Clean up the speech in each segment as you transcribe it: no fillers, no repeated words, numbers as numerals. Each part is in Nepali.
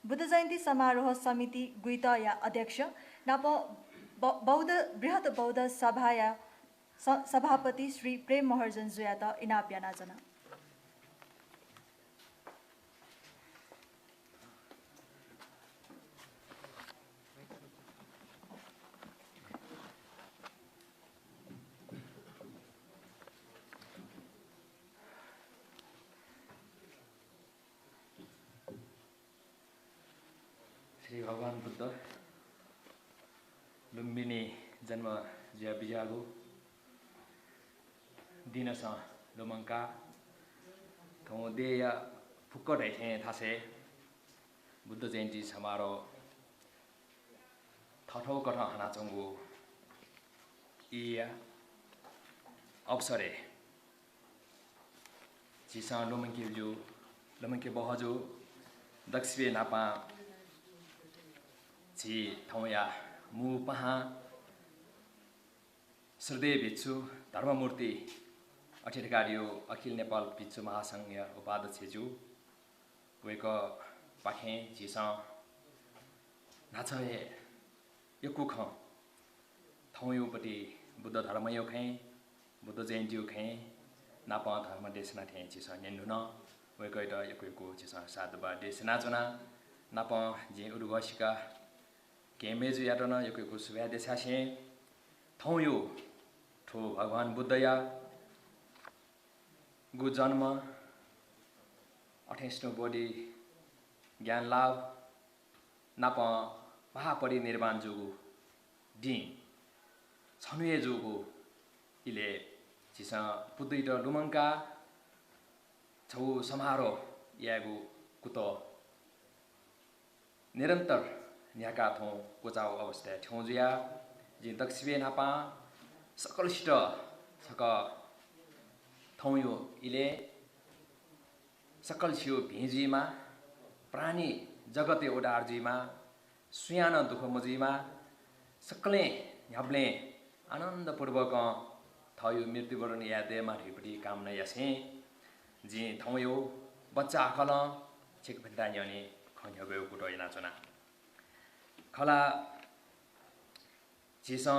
बुद्ध जयन्ती समारोह समिति गुइता या अध्यक्ष नाप बृहत बौद्ध सभा या सभापति श्री प्रेम महर्जन जुयात इनाप्या नाजना श्री भगवान बुद्ध लुम्बिनी जन्म ज्या बिजागो दिनस लुमंका थौ देय फुक्कट है थासे बुद्ध जयन्ती समारोह थठौ कठ हाना चंगु इया अवसरे जिसा लुमंके बहजो दक्षिण नापा जी थौया मु पहा श्रद्धेय भिक्षु धर्ममूर्ति अठिटकारियो अखिल नेपाल भिक्षु महासंघ उपाध्यक्षज्यू वेक पाखे झिसा नाचे यकुख थौयोपट्टि बुद्ध धर्मयो खे बुद्ध जयन्ती खे नापा धर्म देशना थे झिसा नेन्डुन वेक यकुको झिसा साधुबा देशना चुना नापा जे उरुवासिका केमेजु याटन यकुको सुभ्या देशासे थौयो ठो भगवान बुद्धया गु जन्म 28औं बोडी ज्ञान लाभ नाप महापरिनिर्वाण जुगु दि छनुए जुगु इले जिसा बुद्धिट लुमंका छौ समारोह यागु कुतो निरन्तर न्याका थौ कोचाउ अवस्था ठौजुया जि दक्षिणे नापा सकलसित सक थौयो इले सकल छियो भिजीमा प्राणी जगते ओडार्जीमा सुयान दुख मजीमा सकले ह्याब्ले आनन्दपूर्वक थयो मृत्युवरण यादेमा ढिपटी कामना यासे जि थौयो बच्चा खल छिक भिन्दा न्यने खन्यगयो कुटो नाचना खला जिसा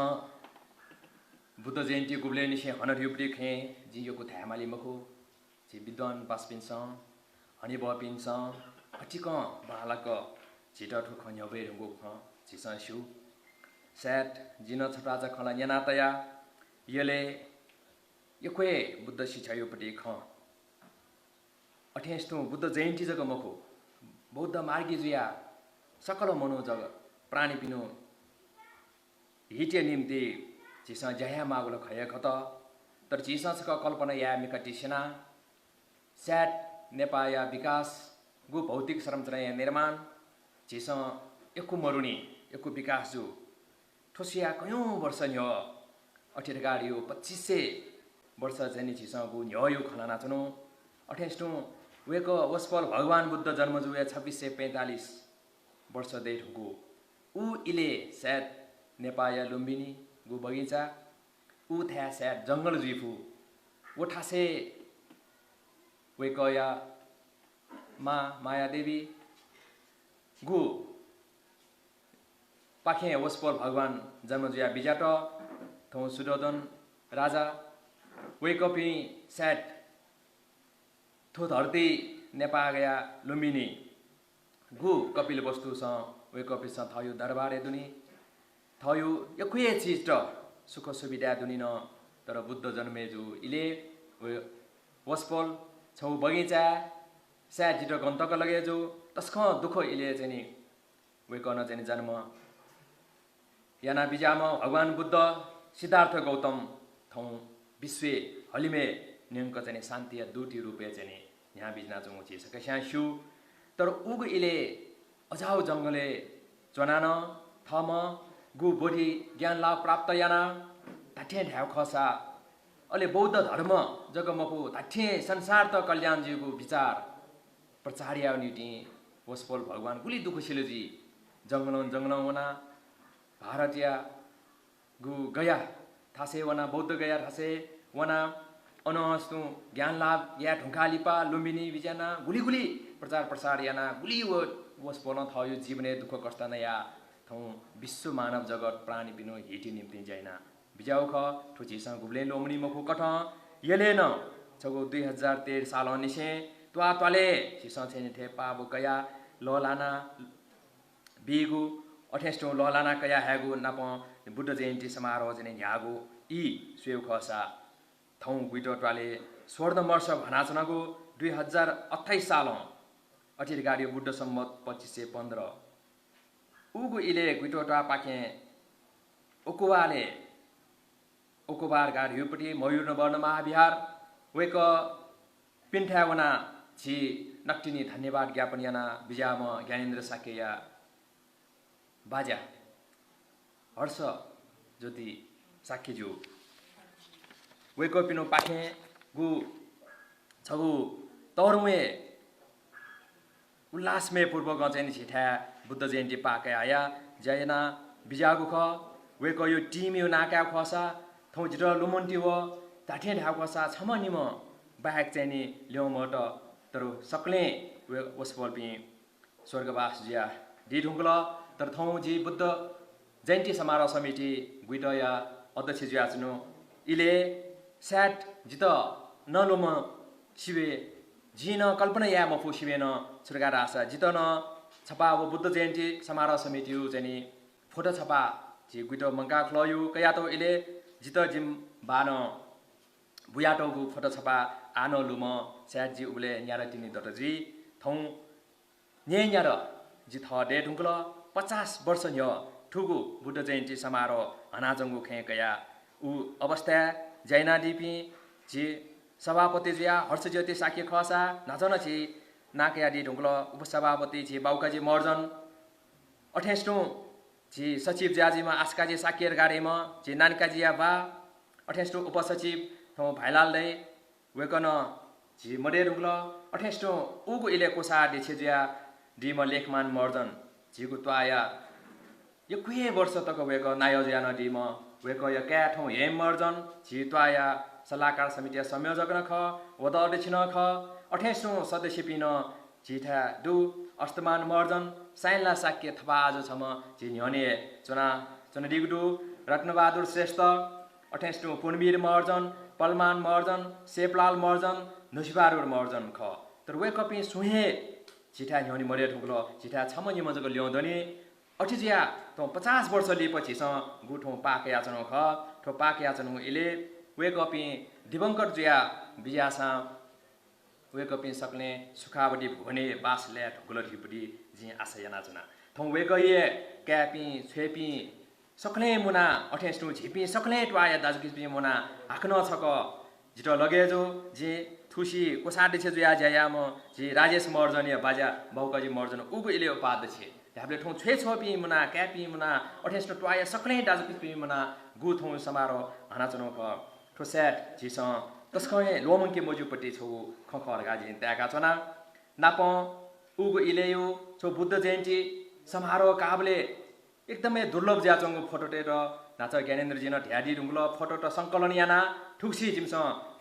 बुद्ध जयन्ती गुब्ले निसे हनर युपटी खे जि योको थामाली मखो जि विद्वान पास पिन्छ हनि ब पिन्छ अटिक बालक छिटा ठु खन्यबे रंगो ख जिसा सु सेट जिन छटाजा खला न्यानातया यले यकोए बुद्ध शिक्षा युपटी ख 28औं बुद्ध जयन्ती जग मखो बौद्ध मार्गी जुया सकल मनो जग प्राणी पिनो हिटे निम्ति जिसा जया मागुल खय खत तर जिसा छक कल्पना या मिकटी सेना सेट नेपाया विकास गु भौतिक संरचना या निर्माण जिसा एकु मरुनी एकु विकास जु ठोसिया कयौं वर्ष न्य अठिटकारियो 2500 वर्ष जनि जिसा गु न्ययो खलाना चनो 28औं वेक वस्पल भगवान बुद्ध जन्म जुया 2645 वर्ष दे ढुगु उ इले सेट नेपाया लुम्बिनी गु बगैँचा उ थ्या सेट जंगल जुइफु उठासे वेकया माया देवी गु पाखे वस्पल भगवान जन्म जुया बिजाट थौ सुदोधन राजा वेकपि सेट थो धरती नेपा गया लुम्बिनी गु कपिल वस्तु स वे कपिल स थयो दरबारे दुनी थयो यकुए चिष्ट सुख सुविधा दुनी न तर बुद्ध जन्मेजु इले वस्पल छौ बगैँचा स्या जिट गन्तक लगेजु तस्ख दुख इले चाहिँ वे कन चाहिँ जन्म याना बिजाम भगवान बुद्ध सिद्धार्थ गौतम थौ विश्व हलिमे न्यंक चाहिँ शान्ति दुटी रुपे चाहिँ यहाँ बिजना चंगु छि सके स्यु तर उग इले अझाउ जंगले चनान थम गु बोडी ज्ञान लाभ प्राप्त याना ताठे ढ्याउ खसा अले बौद्ध धर्म जगमको ताठे संसार त कल्याण जीको विचार प्रचार्या निति वस्पल भगवान गुली दुख सिलजी जंगल वना भारतीय गु गया थासे वना बौद्ध गया थासे वना अनहस्तु ज्ञान लाभ या ढुंखा लिपा लुम्बिनी बिजना गुली प्रचार प्रसार याना गुली वस बोल्न थयो जीवने दुःख कष्ट नया थौ विश्व मानव जगत प्राणी पिनो हिटी निम्ति जाइना बिजाउ ख ठुचीसँग गुब्ले लोमनी मखु कठ यले न छगो 2013 साल निसे त्वाले छिसँग छैन थे पाबु कया ललाना बिगु अठेस्टो ललाना कया हेगु नाप बुद्ध जयन्ती समारोह जने न्यागु ई स्वेउ खसा थौ गुइटो ट्वाले स्वर्ण वर्ष भनाचनागु 2028 साल अठिर गाडी बुद्ध सम्मत 2515 उगु इले गुइटोटा पाके ओकुवाले ओकुबार गाडी युपटी मयूर वर्ण महाविहार वेक पिन्ठ्यावना जी नक्टिनी धन्यवाद ज्ञापन याना बिजाम ज्ञानेन्द्र साकेया बाजा हर्ष ज्योति साकेजु वेक पिनो पाखे गु छगु तरुए उल्लासमय पूर्वक चाहिँ छिठा बुद्ध जयन्ती पाके आया जयना बिजागु ख वेको यो टिम यो नाका खसा थौ जिर लुमन्टी व ताठे ढाउ खसा छम निम बाहेक चाहिँ नि ल्याउमट तर सक्ले वसपल पि स्वर्गवास जिया दि ढुङ्गल तर थौ जी बुद्ध जयन्ती समारोह समिति गुइटया अध्यक्ष जिया चुनु इले स्याट जित नलोम शिवे जिन कल्पना या मफु शिवेन सुरगार आशा जित न छपा वो बुद्ध जयन्ती समारोह समिति चाहिँ फोटो छपा जी गुइटो मंका खलयु कया तो इले जित जिम बान बुयाटोगु फोटो छपा आनो लुम स्याट जी उले न्यारा तिनी दटजी थौ न्ये न्यार जी थ डे ढुङ्गल 50 वर्ष न्य ठुगु बुद्ध जयन्ती समारोह हनाजंगु खे कया उ अवस्था जैना दिपि जी सभापति जिया हर्ष ज्योति साके खसा नाचन छि नाकयाडी ढुङ्गल उपसभापति छि बाउकाजी मर्जन अठेस्टो जी सचिव ज्याजीमा आस्काजी साकेर गाडीमा जी नानकाजिया बा अठेस्टो उपसचिव थौ भाइलाल दै वेकन जी मडे ढुङ्गल अठेस्टो उगु इले कोसा दिछेजिया डिम लेखमान मर्जन जिगु त्वाया यो कुए वर्ष तक वेक नायोजिया नदीम वेक य क्या ठौ हेम मर्जन जी त्वाया सल्लाहकार समिति संयोजक न ख वद अध्यक्ष न ख अठेस्टो सदस्य पिन जिठा दु अस्तमान मर्जन साइनला साक्य थपा आज छम जी न्यने चुना डिगडु रत्नबहादुर श्रेष्ठ अठेस्टो पुनवीर मर्जन पलमान मर्जन सेपलाल मर्जन नुसिबारुर मर्जन ख तर वे कपि सुहे जिठा न्यने मरे ढुङ्गल जिठा छम निमजको ल्याउँदनी अठिजिया त 50 वर्ष लिएपछि स गुठो पाके याचन ख ठो पाके याचन इले वे कपि दिवंकर जिया बियासा वे कपि सक्ने सुखावटी भुने बासले ढुङ्गल ढिपडी जि आशा यानाचना थौ वे गए क्यापि छेपि सक्ले मुना अठेस्टु झिपि सक्ले ट्वाया दाजुकिपि मुना हाक्न छक जिट लगेजो जे थुसी कोसाडे छे जुया ज्यायाम जी राजेश मर्जन बाजा बाउकाजी मर्जन उगु इले उपाध्यक्ष हामीले ठौ छे छपि मुना क्यापि मुना अठेस्टु ट्वाया सक्ले दाजुकिपि मुना गु थौ समारोह हनाचनो ख ठो सेट जिस तस्कय लोमंके मोजुपट्टि छौ खखर गाजी त्यागा चना नाप उगु इलेयो छौ बुद्ध जयन्ती समारोह काबले एकदमै दुर्लभ ज्याचंगु फोटो टेर नाच ज्ञानेन्द्र जिन ढ्याडी ढुङ्गल फोटो त संकलन याना ठुक्सी जिमस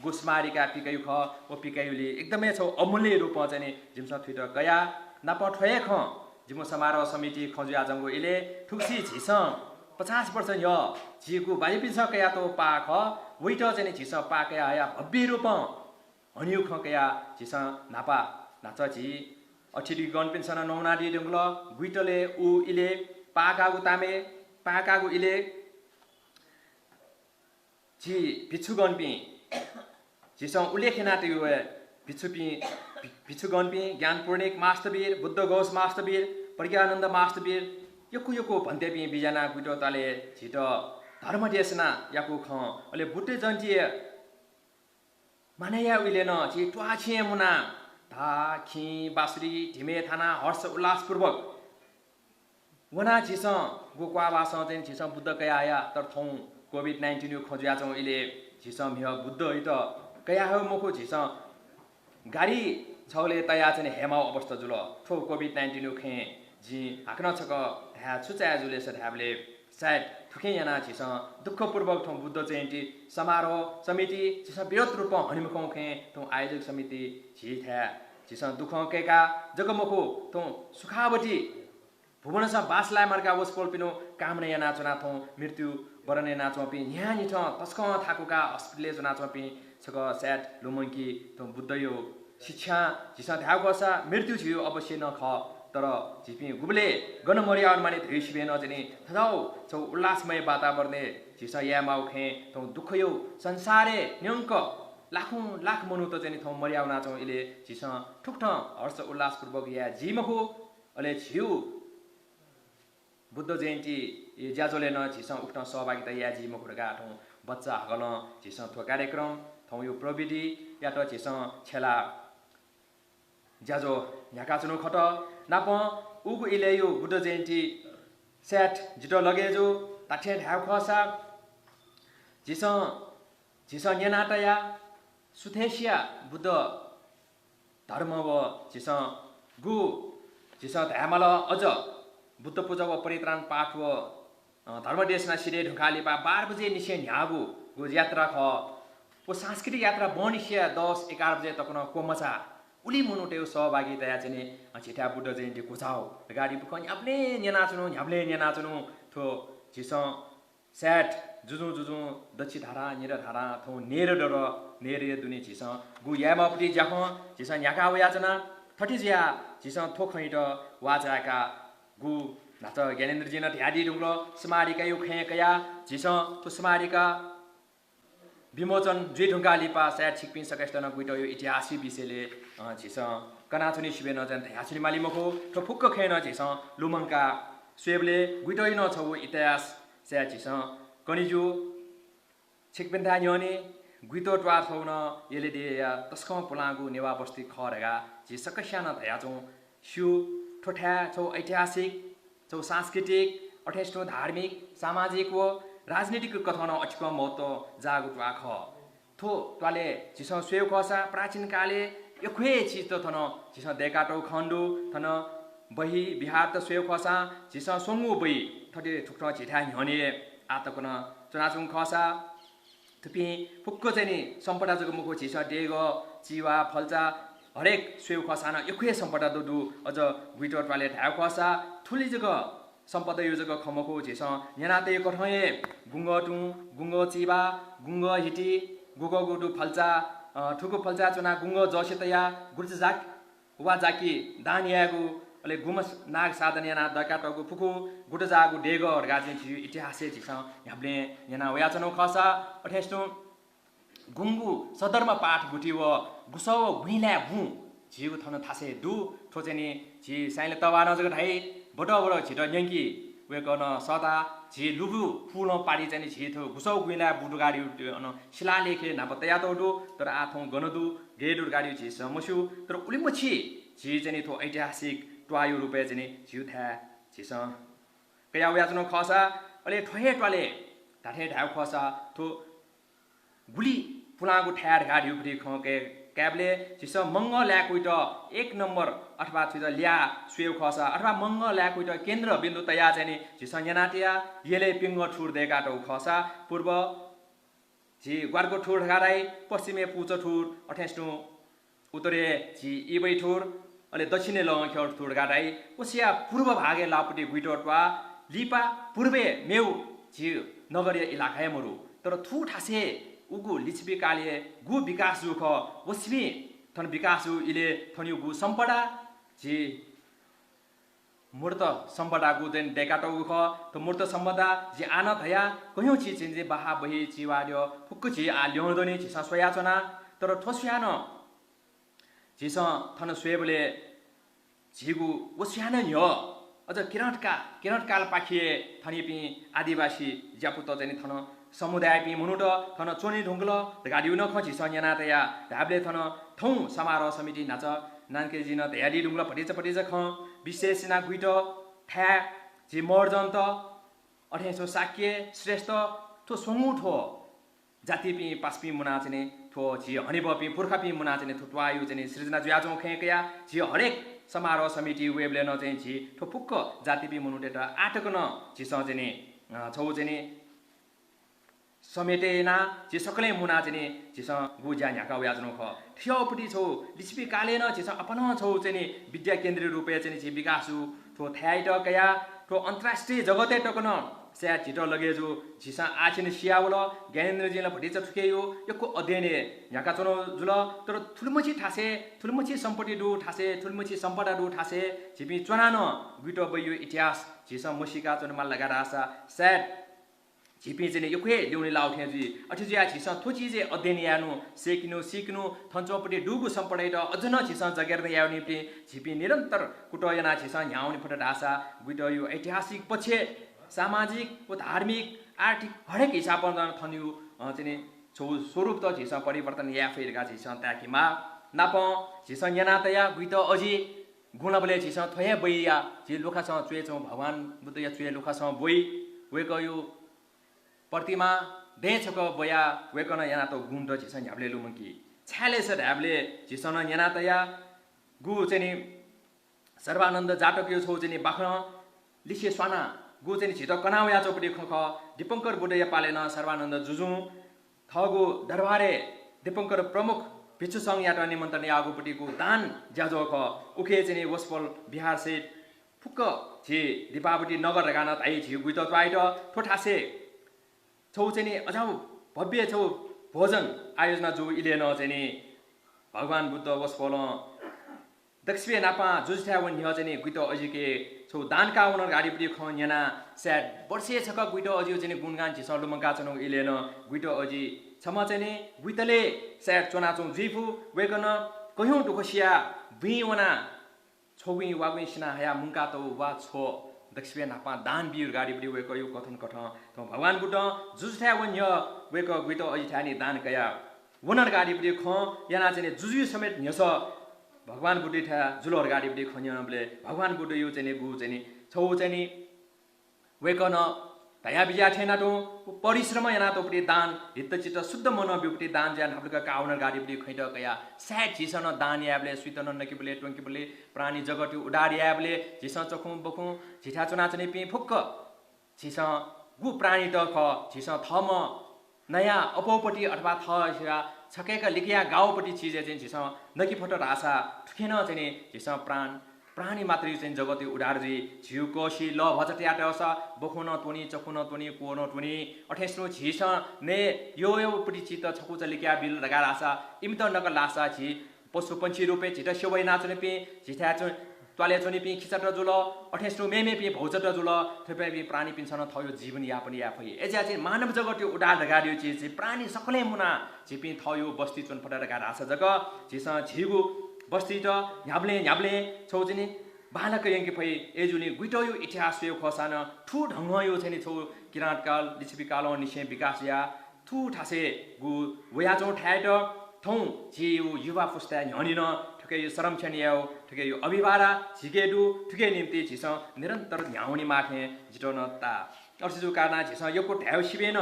गुस्मारीका पिकायु ख ओ पिकायुले एकदमै छौ अमूल्य रूपमा चाहिँ जिमस थुइट गया नाप ठय ख जिमो समारोह समिति खजु आजंगु इले ठुक्सी झिस 50 वर्ष य जिगु बाइपिस कया तो पाख वेट चाहिँ झिस पाकया आया भव्य रूप हनिउ ख कया झिस नापा नाच झि अठिडी गन पेन्सन नौनाडी ढुङ्गल गुइटले उ इले पाकागु तामे पाकागु इले जी भिछु गनपि जिस उल्लेखना त्यो भिछु गनपि ज्ञान पूर्णिक मास्तवीर बुद्ध घोष मास्तवीर प्रज्ञानन्द मास्तवीर यकु भन्तेपि बिजना गुइटो ताले छिट धर्म देशना याकु ख अले बुट्टे जन्ती मानया उइले न छि ट्वाछे मुना धा खि बासरी ढिमे थाना हर्ष उल्लास पूर्वक वना छिस गोक्वा वास चाहिँ छिस बुद्ध कया आया तर थौ कोभिड-19 यो खोज्या छौ इले छिस मिह बुद्ध इ त कया हो मको छिस गाडी छौले तया चाहिँ हेमाउ अवस्था जुल थो कोभिड-19 यो खे जी हाक्न छक ढ्या छुचा जुले स ढ्याबले सायद थुके याना छिस दुःखपूर्वक थौ बुद्ध जयन्ती समारोह समिति छिस विरोध रूप हनिमुखौ खे थौ आयोजक समिति झि थ्या जिसँग दुःख केका जगमको थौ सुखावटी भुवनसा बासलाई मर्का वसपोल पिनो कामने या नाचना थौ मृत्यु बरने नाचमा पि यहाँ निठ तस्क थाकुका हस्पिटलले जो नाचमा पि छक सेट लुमङ्की थौ बुद्ध यो शिक्षा जिसँग ध्याउकसा मृत्यु छियो अवश्य न ख तर झिपी गुबले गन मर्या माने धेरै नजनी थदाउ छौ उल्लासमय वातावरण झिस या माउ खे थौ दुःख यो संसारे न्यङ्क लाखौं लाख मनु त जनी थौ मर्याउ नाचौ इले झिस ठुक्ठ हर्ष उल्लास पूर्वक या जिमको अले छिउ बुद्ध जयन्ती ज्याजोले न झिस उक्त सहभागिता या जिमको गाठौ बच्चा हगल झिस थो कार्यक्रम थौ यो प्रविधि या त झिस छेला ज्याजो याका चुनु खट नाप उगु इले यो बुद्ध जयन्ती सेट जितो लगेजो ताठे ढाउ खसा झिस न्यानाटया सुथेसिया बुद्ध धर्म व झिस गु झिस ध्यामल अझ बुद्ध पूजा व परित्राण पाठ व धर्मदेशना सिरे ढुकालिपा 12 बजे निसे न्यागु गु यात्रा ख वो सांस्कृतिक यात्रा बनिसिया 10-11 बजे तक न कोमचा उली मुनुटेउ सहभागिता चाहिँ छिटा बुद्ध जयन्ती कुचाउ गाडी बुक न्याप्ले न्यानाचुनु थो झिस सेट जुजु दक्षि धारा निर धारा थो नेर डर नेर दुनी झिस गु यामापटी ज्याख झिस न्याका याचना थटी ज्या झिस थो खैट वाचाका गु नाच ज्ञानेन्द्रजी न ध्यादी ढुङ्ग्ल स्मारिका यो खेकया झिस तो स्मारिका विमोचन जुइ ढुङ्गा लिपा सायद छिकपिन सकेस्टन गुइटो यो इतिहासी विषयले झिस कनाचुनी शिबे न जन ह्याचुनी मालिमको ठो फुक्क खेन झिस लुमङका स्वेबले गुइटो न छौ इतिहास सायद झिस कनिजु छिकपिन धा न्यने गुइटो ट्वा छौ न यले दे तस्क पुलागु नेवा बस्ती खरेगा झि सकस्यान धयाचौ स्यु ठोठा छौ ऐतिहासिक छौ सांस्कृतिक अठेस्टो धार्मिक सामाजिक व राजनीतिक कथन अचक महत्व जागुट आख थो त्वाले झिस स्वेउ खसा प्राचीन काले यख्वे चिज त थन झिस देकाटो खण्डु थन बही बिहार त स्वेउ खसा झिस सोंगु बही थटे ठुक्ठ झिठा ह्यने आतकन चनाचुङ खसा थुपी फुक्क चाहिँ नि सम्पदा जग मुखो झिस डेग चिवा फल्चा हरेक स्वेउ खसाना यख्वे सम्पदा दुदु अझ गुइटो त्वाले ढाउ खसा थुली जग सम्पदा योजक खमको झिस न्यानाते कठये गुङ्गटु गुङ्ग चिबा गुङ्ग हिटी गुग गुडु फल्चा ठुको फल्चा चुना गुङ्ग जसेतया गुर्जाक वा जाकी दानियागु अले गुमस नाग साधन याना दकाटगु फुकु गुडजागु डेग गाजिन छि इतिहासै झिस हामीले याना वयाचनो खसा अठेस्टो गुङ्गु सदरमा पाठ गुटी व गुसौ गुइला भु झिउ थन थासे दु ठोचेनी झि साइले तवा नजग ढाइ बडो छिट न्याङ्की वेकन सदा झि लुबु फुल पाडी चाहिँ झि थो घुसौ गुइला बुडु गाडी शिलालेखे नाप तया तोडु तर आथौं गनदु गेडुर गाडी झि समस्यु तर उलिमछि झि चाहिँ थो ऐतिहासिक ट्वायु रुपे चाहिँ झिउ था झिस कया याचनो खसा अले ठहे ट्वाले ढाठे ढाउ खसा थो गुली पुलागु ठ्यार गाडी उफ्री खके क्याबले झिस मंग ल्याकुइट 1 नम्बर अथवा छिज ल्या स्वेउ खसा अथवा मंग ल्याकुइट केन्द्र बिन्दु तया चाहिँ झिस न्यानाटिया येले पिंग ठुर देकाटौ खसा पूर्व झि ग्वारको ठुर गाराई पश्चिमे पुच ठुर अठेस्टु उत्तरे झि इबै ठुर अले दक्षिणे लङ ठुर गाराई ओसिया पूर्व भागे लापुटी गुइटोटवा लिपा पूर्वे मेउ झि नगरीय इलाका मरु तर थु ठासे उगु लिछबी काले गु विकास जुख वस्मी थन विकास इले थन्यु गु सम्पदा झि मूर्त सम्पदा गु देन देकाटो ख त मूर्त सम्पदा झि आन भया कयौ छि चिन्जे बाहा बही चिवाड्यो फुक्क छि आ ल्याउँदनी झि सयाचना तर ठोस्यान झिस थन स्वेबले झिगु वस्यान न्य अझ किरणकाल पाखिए थनिपि आदिवासी ज्यापुत चाहिँ थन समुदाय पि मुनुट थन चोनी ढुङ्गल गाडी न खछि सन्याना तया ढाबले थन थौ समारोह समिति नाच नानके जिन तयारी ढुङ्गल पटिच ख विशेषना गुइट ठ्या झि मर्जन्त अठेसो साक्य श्रेष्ठ थो सोंगु ठो जाति पि पासपि मुना चाहिँ थो झि हनिबपि पुर्खा पि मुना चाहिँ थुटवायु चाहिँ सृजना ज्याजौ खेकया झि हरेक समारोह समिति वेबले न चाहिँ झि ठो फुक्क जाति पि मुनुटेट आटक न झिस चाहिँ छौ चाहिँ समेटेना जे सकले मुना चाहिँ जिस गुज्या न्याका उया जनो ख ठियापट्टि छौ लिसिपि कालेन जिस अपन छौ चाहिँ विद्या केन्द्रीय रूपे चाहिँ जे विकासु ठो थ्याइट कया ठो अन्तर्राष्ट्रिय जगते टकन स्या छिटो लगेजु झिसा आछिन सियावल ज्ञानेन्द्रजीला भटिच ठुकेयो यको अध्ययन न्याका चनो जुल तर थुलमछि ठासे थुलमछि सम्पत्ति डु ठासे थुलमछि सम्पदा डु ठासे झिपि चनान गुइटो बयो इतिहास झिसा मसिका चनमा लगाएर आशा स्याट झिपी चाहिँ युखे ल्याउने लाउथे जी अठिजिया छिसा थोची जे अध्ययन यानु सिक्नु थन्चोपट्टि डुगु सम्पडेट अझ न छिसा जगेर्न याउने पे झिपी निरन्तर कुटयना छिसा न्याउने फट ढासा गुइटो यो ऐतिहासिक पक्ष सामाजिक व धार्मिक आर्थिक हरेक हिसाबमा थन्यु चाहिँ छौ स्वरूप त छिसा परिवर्तन या फेरका छिसा ताकिमा नाप छिसा यनातया गुइटो अझी गुणबले छिसा थया बइया जे लोखासँग चुएछौ भगवान बुद्ध या चुए लोखासँग बोइ वेक यो प्रतिमा देछक बया वेकन याना त गुण र झिसन ह्याब्ले लुमकी छ्याले छ ह्याब्ले झिसन याना त या गु चाहिँ सर्वानन्द जाटक यो छौ चाहिँ बाख्न लिसे स्वाना गु चाहिँ छिटो कनाउ या चौपटी खख दीपंकर बुढया पालेन सर्वानन्द जुजु थगु दरबारे दीपंकर प्रमुख भिक्षु संघ याट निमन्त्रण आगुपट्टिको दान ज्याजो ख उखे चाहिँ वसपल बिहार सेट फुक्क छि दीपावली नगर गान ताइ छि गुइट ट्वाइट ठोठासे छौ चाहिँ अझौ भव्य छौ भोजन आयोजना जो इलेन चाहिँ भगवान बुद्ध वसपल दक्षिण नापा जुझ्या वन्य चाहिँ गुइटो अजिके छौ दानका उनर गाडीपट्टि ख याना स्याड वर्षे छक गुइटो अजियो चाहिँ गुणगान छि सलुमका चनो इलेन गुइटो अजि छम चाहिँ गुइतले स्याड चोनाचौ जिफु वेकन कयौं दुखसिया बिवना छोगुइ वागुइ सिना हया मुंका तो वा छो दक्षिण नापा दान बिर गाडीपट्टि वेक यो कथन कथ त भगवान बुद्ध जुझ्या वन्य वेक गुइटो अजि ठानी दान कया वनर गाडीपट्टि ख याना चाहिँ जुजु समेत न्यस भगवान बुद्ध ठा जुलर गाडीपट्टि खन्यले भगवान बुद्ध यो चाहिँ गु चाहिँ छौ चाहिँ वेकन दया बिजा ठेना तो परिश्रम याना तोपट्टि दान हितचित शुद्ध मन बिपट्टि दान ज्यान हप्लका काउनर गाडीपट्टि खैट कया स्याट छिसन दान याबले सुतन नकिबले टंकिबले प्राणी जगत उडार याबले छिसन चखु बखु छिठा चुना चने पि फुक्क छिसन गु प्राणी त ख छिसन थम नयाँ अपौपट्टि अथवा थ छकेका लिखिया गाउँपट्टि चिज चाहिँ छिसन नकि फटो रासा ठुकेन चाहिँ छिसन प्राणी मात्रै चाहिँ जगत उडारजी झिउ कोशी ल भचट्याट स बखुन तोनी चखुन तोनी कोन तोनी अठेस्नो झिस ने यो पटी चित छकु चलिक्या बिल लगा रासा इमत नक लासा छि पशु पंछी रूपे छिट सेवै नाचने पे झिठा छ त्वाले चोनी पि खिचट जुल अठेस्नो मेमे पि भौचट जुल थपे पि प्राणी पिन्छन थयो जीवन यापन याफै एजा चाहिँ मानव जगत उडार लगाडियो छि प्राणी सकले मुना झिपि थयो बस्ती चोन फटा लगा रासा जग झिस झिगु बस्ती त ह्याब्ले छौ चाहिँ बालक यङ्की फै एजुनी गुइटो यो इतिहास यो खसान ठु ढंग यो चाहिँ छौ किराँत काल लिछिपि काल निसे विकास या ठु ठासे गु वया चौ ठाएट थौ जे यो युवा पुस्ता ह्यानिन ठुके यो सरमक्षण याउ ठुके यो अभिवारा झिकेडु ठुके निम्ति झिस निरन्तर ह्याउनी माथे जिटोन ता अर्सिजु काना झिस योको ढ्याउ सिबेन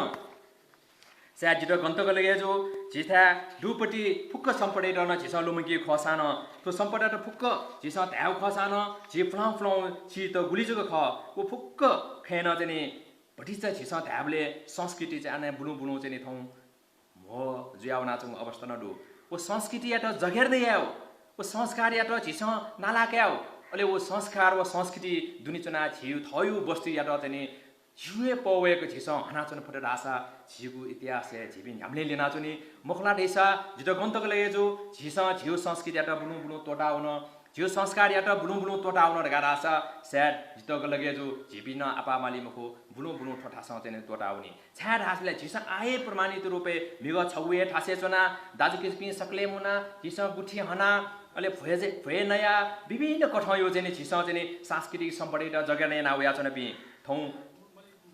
स्या जिटो गन्तक लगे जो झिथा दुपट्टि फुक्क सम्पडे डन झिस लुमकी खसान तो सम्पडा त फुक्क झिस ध्याउ खसान झि फ्लाउ फ्लाउ छि त गुलिजुको ख ओ फुक्क खेन चाहिँ भटिच झिस ध्याबले संस्कृति चाहिँ आने बुलु बुलु चाहिँ थौ हो जुयाउ नाचुङ अवस्था न दु ओ संस्कृति या त जगेर्दै याउ ओ संस्कार या त झिस नालाक्याउ अले ओ संस्कार व संस्कृति दुनी चना छिउ थयु बस्ती या त चाहिँ झिउए पवेको झिस हनाचन फटे रासा झिगु इतिहास झिबि हामीले लेनाचुनी मुखला देशा जितो गन्तक लगे जो झिस झिउ संस्कृति यात बुनु बुनु तोटाउन झिउ संस्कार यात बुनु बुनु तोटाउन रगा रासा स्याड जितो लगे जो झिबिन आपामाली मुखो बुनु बुनु ठठासँग चाहिँ तोटाउनी छ्याड हासले झिस आए प्रमाणित रूपे मिग छौए ठासे चना दाजु किस्पि सकले मुना झिस गुठी हना अले भए नयाँ विभिन्न कठौ यो चाहिँ झिस चाहिँ सांस्कृतिक सम्पडेट जगेर्ने नाउया चना पि थौ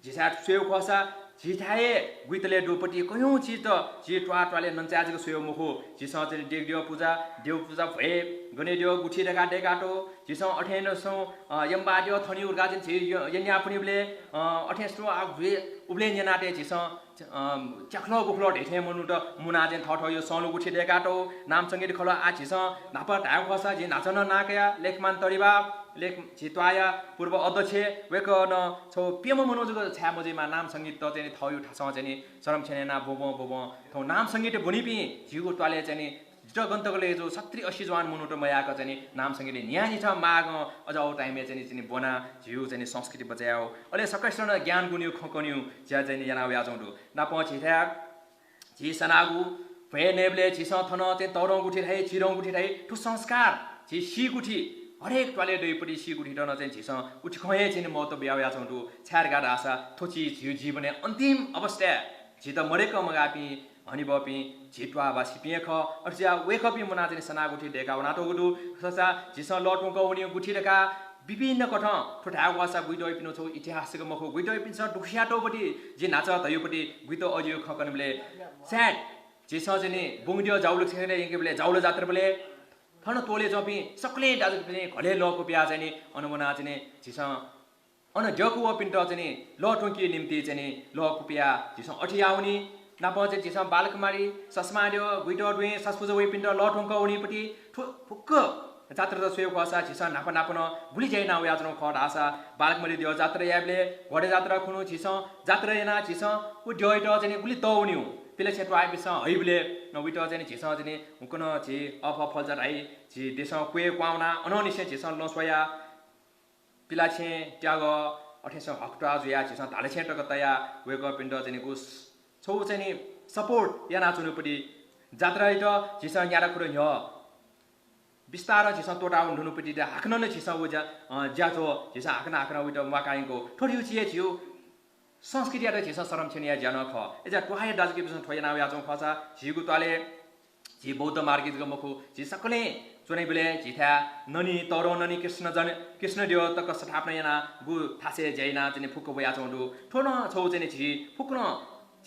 झिसा स्वेउ खसा झिठाए गुइतले डुपट्टि कयौं चिज त झि ट्वाले नन्चाजको स्वेउ मुखो झिसा चाहिँ देव पूजा भए गनेडियो गुठी रेगा डेगाटो झिसा 1800 यम्बाडियो थनी उर्गा चाहिँ झि यन्या पनिबले 1800 आ भए उब्ले न्यानाटे झिसा चखलो गुखलो ढेथे मनु त मुना चाहिँ थठो यो सनु गुठी डेगाटो नाम संगीत खलो आ झिसा नापा ढाउ खसा झि नाचन नाकया लेखमान तरिबा लेख छित्वाया पूर्व अध्यक्ष वेकन छौ पेम मनोजको छ्या मजेमा नाम संगीत त चाहिँ थयु ठासँग चाहिँ सरम छेना बोबो बोबो थौ नाम संगीत बुनिपि झिगु ट्वाले चाहिँ जिट गन्तकले जो 70 80 जवान मुनुट मयाको चाहिँ नाम संगीत न्यानी छ माग अझ औ टाइमले चाहिँ बना झिउ चाहिँ संस्कृति बचायो अले सकैसन ज्ञान गुन्यु खकन्यु ज्या चाहिँ याना याजौडु नाप छिथ्या झि सनागु भए नेबले झिस थन चाहिँ तौरङ गुठी रहे चिरङ गुठी रहे ठु संस्कार झि सी गुठी हरेक ट्वाले दुईपट्टि सी गुठी टन चाहिँ झिस उठी खए चाहिँ महत्व ब्याउ याजौडु छ्यारगा आशा थोची झिउ जीवने अन्तिम अवस्था झि त मरेक मगापि हनी बपी झिटवा बासी पिएख अर्चिया वेकअपी मुना चाहिँ सना गुठी डेका उनाटो गुडु ससा झिस लटुको उनी गुठी रेका विभिन्न कठ ठोठा वासा गुइटो पिनो छौ इतिहासको मखो गुइटो पिन्छ दुखियाटोपट्टि जे नाच तयोपट्टि गुइटो अजियो खकनले स्याट झिस चाहिँ बुङडियो जाउलु छेले यकेबले जाउलो जात्रबले थन तोले जपी सकले दाजु पनि घले लको प्या चाहिँ अनुमना चाहिँ झिस अन जको पिन्ट चाहिँ लटुकी निम्ति चाहिँ लको प्या झिस अठियाउनी नाप चाहिँ झिस बालकुमारी सस्माड्यो गुइटो डुए ससपुज वे पिन्ट लटुङ उनीपट्टि फुक्क जात्रा त सोयो खसा झिस नाप नापन गुली जाइ नाउ याजनो खड आशा बालकुमारी दियो जात्रा याबले घडे जात्रा खुनु झिस जात्रा याना झिस उ ड्योइट चाहिँ गुली तौन्यु पिले क्षेत्र आइपिस हैबले नविट चाहिँ झिस चाहिँ हुकन झि अफ फल्ज राई झि देश कुए क्वाउना अननिसे झिस लसोया पिला छे त्याग अठेस हक्टा जुया झिस धाले छे टकतया वेक पिण्ड चाहिँ गुस छौ चाहिँ सपोर्ट या नाचुनुपट्टि जात्रा इट झिस याडा कुरो ह्य बिस्तार झिस तोटा हुनुपट्टि हाक्न न झिस उजा ज्याचो झिस हाक्न उइट मकाइको ठोडिउ छिए छिउ संस्कृति आएर झिस सरम छेनिया ज्यान ख एजा टुहाय दाजुके बिसन ठोय नाउ याचौ खसा झिगु तले झि बौद्ध मार्गितको मखु झि सकले चुनै बेले झिथा ननी तरो ननी कृष्ण दियो तक सठाप्न याना गु थासे जैना चाहिँ फुक्को याचौ दु ठोन छौ चाहिँ झि फुक्न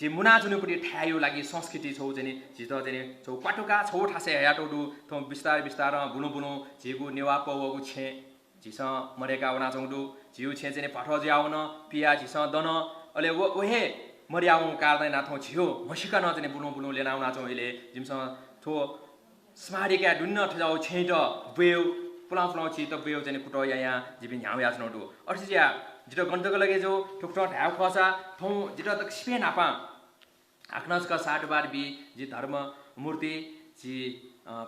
झि मुना जुनुपट्टि ठ्यायो लागि संस्कृति छौ चाहिँ झि त चाहिँ छौ पाटुका छौ ठासे हयाटो दु थौ बिस्तार बिस्तार बुनु बुनु झिगु नेवा पवगु छे झिस मरेका उना चौदु झिउ छे चाहिँ पाठो ज्याउन पिया झिस दन अले ओहे मर्याउ कार्दै नाथौ छियो मसिका न चाहिँ बुनु बुनु लेना उना चौले जिमस थो स्मारिका दुन्न ठजाउ छेट बेउ पुला पुला छि त बेउ चाहिँ कुटो या जिबिन ह्याउ याच नडु अर्सिया जितो गन्तक लगे जो ठुक्ठ ढाउ खसा थौ जितो त स्पेन आपा आक्नसका 60 बार बी जि धर्म मूर्ति जि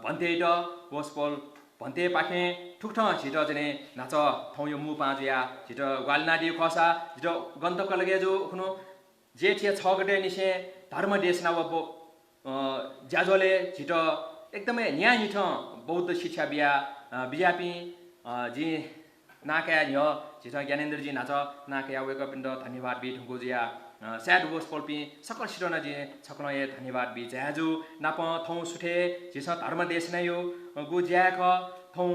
भन्तेट गोस्पल भन्ते पाखे ठुक्ठ छिट चाहिँ नाच थौ यो मु पाँचया छिट ग्वालनाडी खसा जितो गन्तक लगे जो खुनु जेठिया 6 गते निसे धर्म देश नव ज्याजोले छिट एकदमै न्याय हिठ बौद्ध शिक्षा बियापी जी नाकया न्य छिट ज्ञानेन्द्र जी नाच नाकया वेक पिण्ड धन्यवाद बि ठुको जिया स्याड गोस्पल पि सकल सिरन जी छकन ए धन्यवाद बि ज्याजु नाप थौ सुठे जिस धर्म देश नै यो गु ज्याख थौ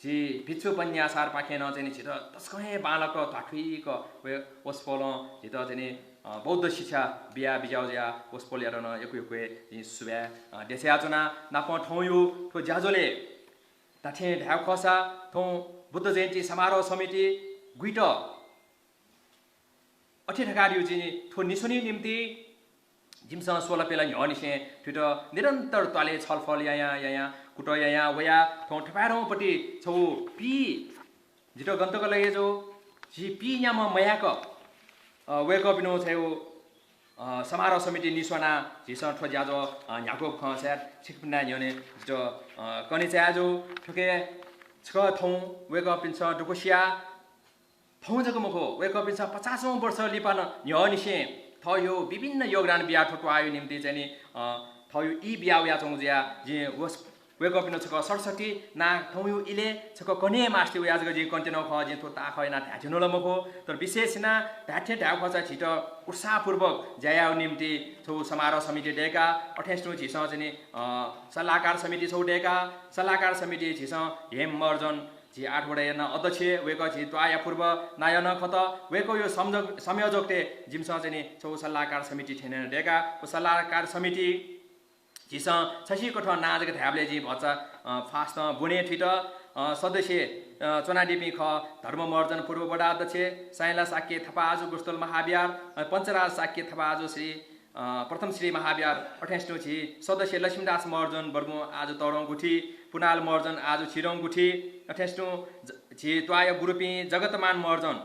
जी भिच्छु पन्यासार पाखे न चाहिँ छिट तस्कहे बालक थाठुइक वे गोस्पल छिट चाहिँ बौद्ध शिक्षा बिया बिजाउज्या गोस्पल यारन एकुएकुए जी सुब्या देस्याचना नाप ठौ यो ठो ज्याजोले ताठे ढाउ खसा थौ बुद्ध जयन्ती समारोह समिति गुइट अठे ठकारिउ चाहिँ ठो निसोनी निम्ति जिमसँग 16 पेला ह्यनिसे ठुट निरन्तर ताले छलफल या कुट या वया थौ ठपारौपट्टि छौ पी जितो गन्तक लगे जो जी पी याम मयाक वेक पिनो छौ समारोह समिति निस्वाना जिस ठो ज्याजो न्याको खस्या छिकपिना न्यने जो कने ज्याजो ठुके छ थौ वेक पिन्छ दुकुसिया थौ जको मखो वेक पिन्छ 50औं वर्ष लिपान न्यनिसे थयो विभिन्न योगदान बिया ठोटो आयो निम्ति चाहिँ थयो ई बिया याचौ ज्या जे वेक पिनो छक 67 ना थौ इले छक कने मास्ति याज गजि कन्टेनो ख जे थो ता खैना ढाछिनो ल मखो तर विशेष ना ढाठे ढाउ खचा छिट उत्साहपूर्वक ज्यायाउ निम्ति छौ समारोह समिति डेका 28 छिस चाहिँ सल्लाहकार समिति छौ डेका सल्लाहकार समिति छिस हेम मर्जन जी 8 वटा याना अध्यक्ष वेक छि त्वाया पूर्व नायन खत वेको यो संयोजकते जिमस चाहिँ छौ सल्लाहकार समिति ठेने डेका सल्लाहकार समिति जिस छसी कठ नाजक थाबले जी भचा फास्ट बुने ठिट सदस्य चोनाडिपी ख धर्ममर्जन पूर्व वडा अध्यक्ष साइला साक्य थपाजु गुस्तल महाविहार पञ्चराज साक्य थपाजु श्री प्रथम श्री महाविहार 28 छि सदस्य लक्ष्मीदास मर्जन बर्गु आज तौरङ गुठी पुनाल मर्जन आज छिरङ गुठी 28 छि त्वाय गुरुपी जगतमान मर्जन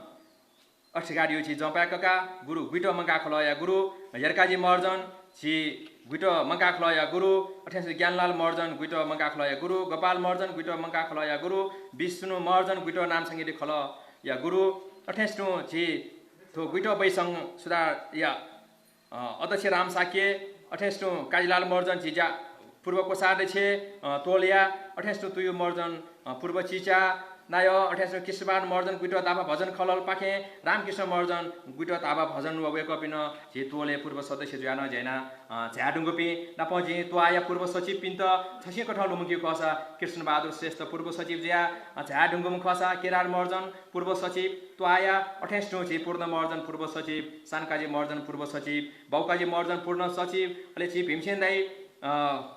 अठगाडियो छि जम्पाकका गुरु गुइटो मंगा खलया गुरु यरकाजी मर्जन छि गुइटो मंगा खलया गुरु अठेस ज्ञानलाल मर्जन गुइटो मंगा खलया गुरु गोपाल मर्जन गुइटो मंगा खलया गुरु विष्णु मर्जन गुइटो नाम संगीत खल या गुरु अठेसनु छि थो गुइटो बैसंग सुधार या अध्यक्ष राम साके अठेसनु काजीलाल मर्जन छिजा पूर्व कोसाडे छे तोलिया अठेसनु तुयु मर्जन पूर्व चिचा नायो अठेसनु कृष्णबान मर्जन गुइटो ताबा भजन खलल पाखे रामकृष्ण मर्जन गुइटो ताबा भजन वेकपिन झे तोले पूर्व सदस्य ज्यान जैना झ्याडुङ्गोपी नपजी तोआया पूर्व सचिव पिन्त छसे कठा लुमुकी खसा कृष्ण बहादुर श्रेष्ठ पूर्व सचिव ज्या झ्याडुङ्गोम खसा केरार मर्जन पूर्व सचिव तोआया अठेसनु झे पूर्ण मर्जन पूर्व सचिव सानकाजी मर्जन पूर्व सचिव बौकाजी मर्जन पूर्ण सचिव अले छि भीमसेन दाई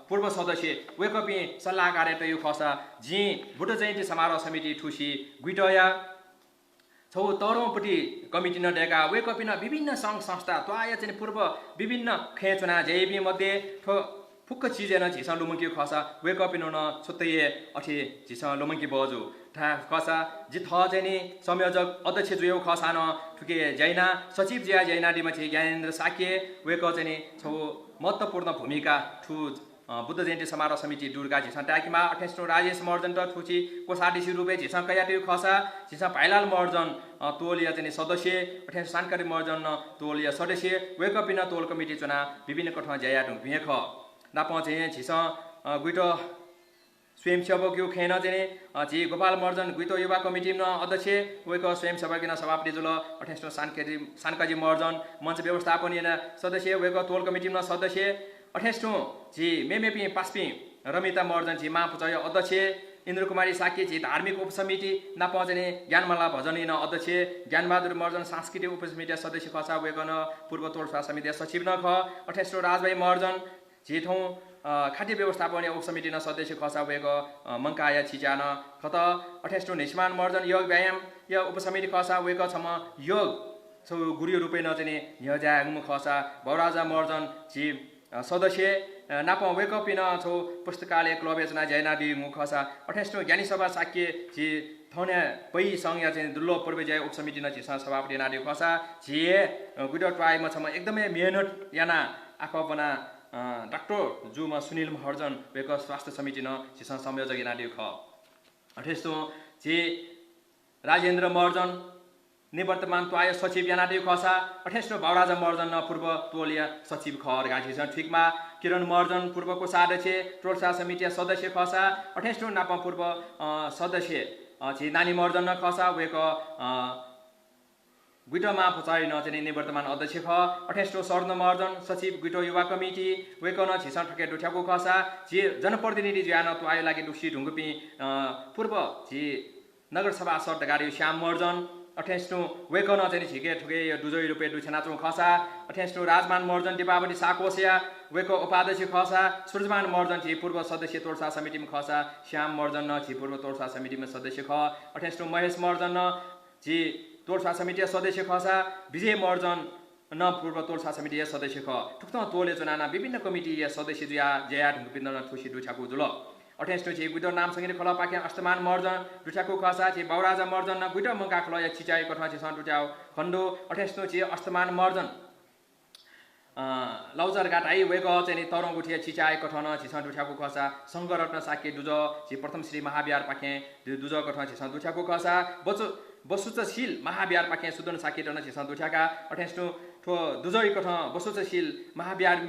पूर्व सदस्य वेकपी सल्लाहकार यो खसा जी बुद्ध जयन्ती समारोह समिति ठुसी गुइटया छौ तरौपट्टि कमिटी नडेका वेकपी न विभिन्न सङ्घ संस्था त्वाय चाहिँ पूर्व विभिन्न खेचुना जेबी मध्ये फुक्क चिजेन झिसा लुमङ्की खसा वेकपी न छुत्तैए अठे झिसा लुमङ्की बजु ठा खसा जि थ चाहिँ संयोजक अध्यक्ष जुयो खसा न ठुके जैना सचिव ज्या जैना डिमा छि ज्ञानेन्द्र साके वेक चाहिँ छौ महत्त्वपूर्ण भूमिका ठु बुद्ध जयन्ती समारोह समिति दुर्गा झिसा टाकीमा अठेसनो राजेश मर्जन त ठुची कोसाडीसी रुपे झिसा कयाटी खसा झिसा भाइलाल मर्जन तोलिया चाहिँ सदस्य अठेस सानकारी मर्जन तोलिया सदस्य वेकपिन तोल कमिटी चुना विभिन्न कठमा जया ढुङ भिख नाप चाहिँ झिसा गुइटो स्वयंसेवक यो खेन चाहिँ झि गोपाल मर्जन गुइटो युवा कमिटी अध्यक्ष वेक स्वयंसेवक सभापति जुल अठेसनो सानकाजी मर्जन मञ्च व्यवस्थापन सदस्य वेक तोल कमिटी सदस्य अठेसनो झि मेमेपी पास्पी रमिता मर्जन झि महापुचय अध्यक्ष इन्द्र कुमारी साकी झि धार्मिक उपसमिति नापजने ज्ञानमाला भजनी अध्यक्ष ज्ञानबहादुर मर्जन सांस्कृतिक उपसमिति सदस्य खसा वेकन पूर्व तोलसा समिति सचिव न ख अठेसनो राजभाइ मर्जन झि ठौँ खाद्य व्यवस्थापन उपसमिति न सदस्य खसा वेक मङ्काया छिचान खत अठेसनो निस्मान मर्जन योग व्यायाम या उपसमिति खसा वेक छम योग छौ गुरु रूपे न चाहिँ न्यजागमु खसा बौराजा मर्जन झि सदस्य नाप वेकपिन छौ पुस्तकालय क्लब योजना जैना दि मुखसा अठेसनो ज्ञानी सभा साक्य झि थौने पै संघ या चाहिँ दुल्लो पूर्व जय उपसमिति न झिसा सभापति नादि खसा झिए गुडो ट्राइमा छम एकदमै मेहनत याना आखबना डाक्टर जुमा सुनिल महर्जन वेक स्वास्थ्य समिति न झिसा संयोजक नादि ख अठेसनो झि राजेन्द्र मर्जन निवर्तमान त्वाय सचिव यानादेव खसा अठेसनो बाउराजा मर्जन पूर्व तोलिया सचिव खर गाठी छ ठिकमा किरण मर्जन पूर्व कोषाध्यक्ष टोलसा समिति सदस्य खसा अठेसनो नापा पूर्व सदस्य झि नानी मर्जन खसा वेक गुइटोमा पुचाइ न चाहिँ निवर्तमान अध्यक्ष ख अठेसनो स्वर्ण मर्जन सचिव गुइटो युवा कमिटी वेक न झिसा ठके डुठ्याको खसा झि जनप्रतिनिधि ज्यान त्वाय लागि डुक्सी ढुङ्गुपी पूर्व झि नगरसभा सरदगाडी श्याम मर्जन अठेसनो वेक न चाहिँ झिके ठुके दुजै रुपे दुछनाचो खसा अठेसनो राजमान मर्जन दीपावली साकोसिया वेक उपाध्यक्ष खसा सूर्यमान मर्जन झि पूर्व सदस्य तोलसा समितिमा खसा श्याम मर्जन न झि पूर्व तोलसा समितिमा सदस्य ख अठेसनो महेश मर्जन न झि तोलसा समिति सदस्य खसा विजय मर्जन न पूर्व तोलसा समिति सदस्य ख ठुक्त तोले चुनाना विभिन्न कमिटी सदस्य जया ढुङ्पिन्न ठुसी दुछाको जुल अठेसनो छि गुइटो नाम संगे खला पाके अस्तमान मर्जन दुछाको खसा छि बाउराजा मर्जन न गुइटो मंका खला या छिचाइ कठमा छि सन दुछाउ खण्डो अठेसनो छि अस्तमान मर्जन लौजर गाटाई वेक चाहिँ तरङ गुठिया छिचाइ कठन छि सन दुछाको खसा संगरत्न साके दुज छि प्रथम श्री महाविहार पाके दुज कठमा छि सन दुछाको खसा बसुचशील महाविहार पाके सुदन साके टन छि सन दुछाका अठेसनो ठो दुजै कठ बसुचशील महाविहार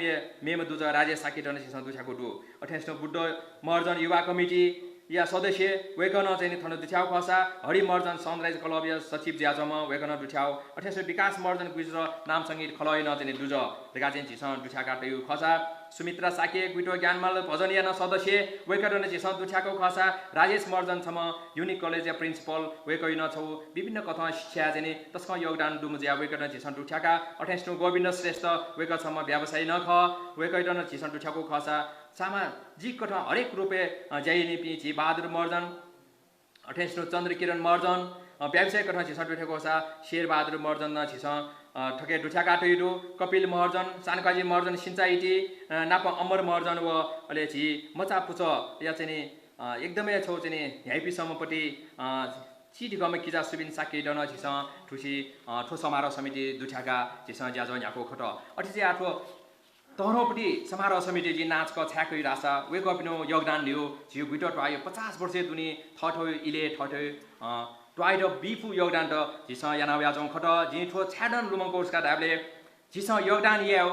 मेम दुज राजेश साके टन छि सन दुछाको दु अठेसनो बुद्ध मर्जन युवा कमिटी या सदस्य वेकन चाहिँ थन दुछ्याउ खसा हरि मर्जन सनराइज क्लब या सचिव ज्याजम वेकन दुछ्याउ अठेसनो विकास मर्जन गुज्र नाम संगीत खलैन चाहिँ दुज रेगा चाहिँ झिसन दुछ्याका टयु खसा सुमित्रा साके गुइटो ज्ञानमाल भजन या सदस्य वेकन झिसन दुछ्याको खसा राजेश मर्जन छम युनिक कलेज या प्रिन्सिपल वेकैन छौ विभिन्न कथा शिक्षा चाहिँ तस्क योगदान दुमुज्या वेकन झिसन दुछ्याका अठेसनो गोविन्द श्रेष्ठ वेक छम व्यवसाय न ख वेकैन झिसन दुछ्याको खसा सामाजिक कथा हरेक रूपे जयनिपी झि बहादुर मर्जन अठेसनो चन्द्रकिरण मर्जन व्यवसाय कथा झिस दुठेको खसा शेर बहादुर मर्जन न झिस ठके दुछाका टुइडु कपिल मर्जन सानकाजी मर्जन सिन्चाइटी नाप अमर मर्जन व अले झि मचा पुच या चाहिँ एकदमै छौ चाहिँ ह्यापी सम्मपट्टि चिठीगम किजा सुबिन साके डन जिस ठुसी ठो समारोह समिति दुठाका जिस ज्याजो याको खट अठिसे आठो तहरोपट्टि समारोह समिति जी नाच क छ्याकै रासा वेक अपिनो योगदान लियो जियो गुइटा ट्वायो 50 वर्ष दुनी ठठो इले ठठो ट्वाइड बिफु योगदान त जिस याना याजो खट जि ठो छ्याडन लुमङ कोर्सका दाबले जिस योगदान या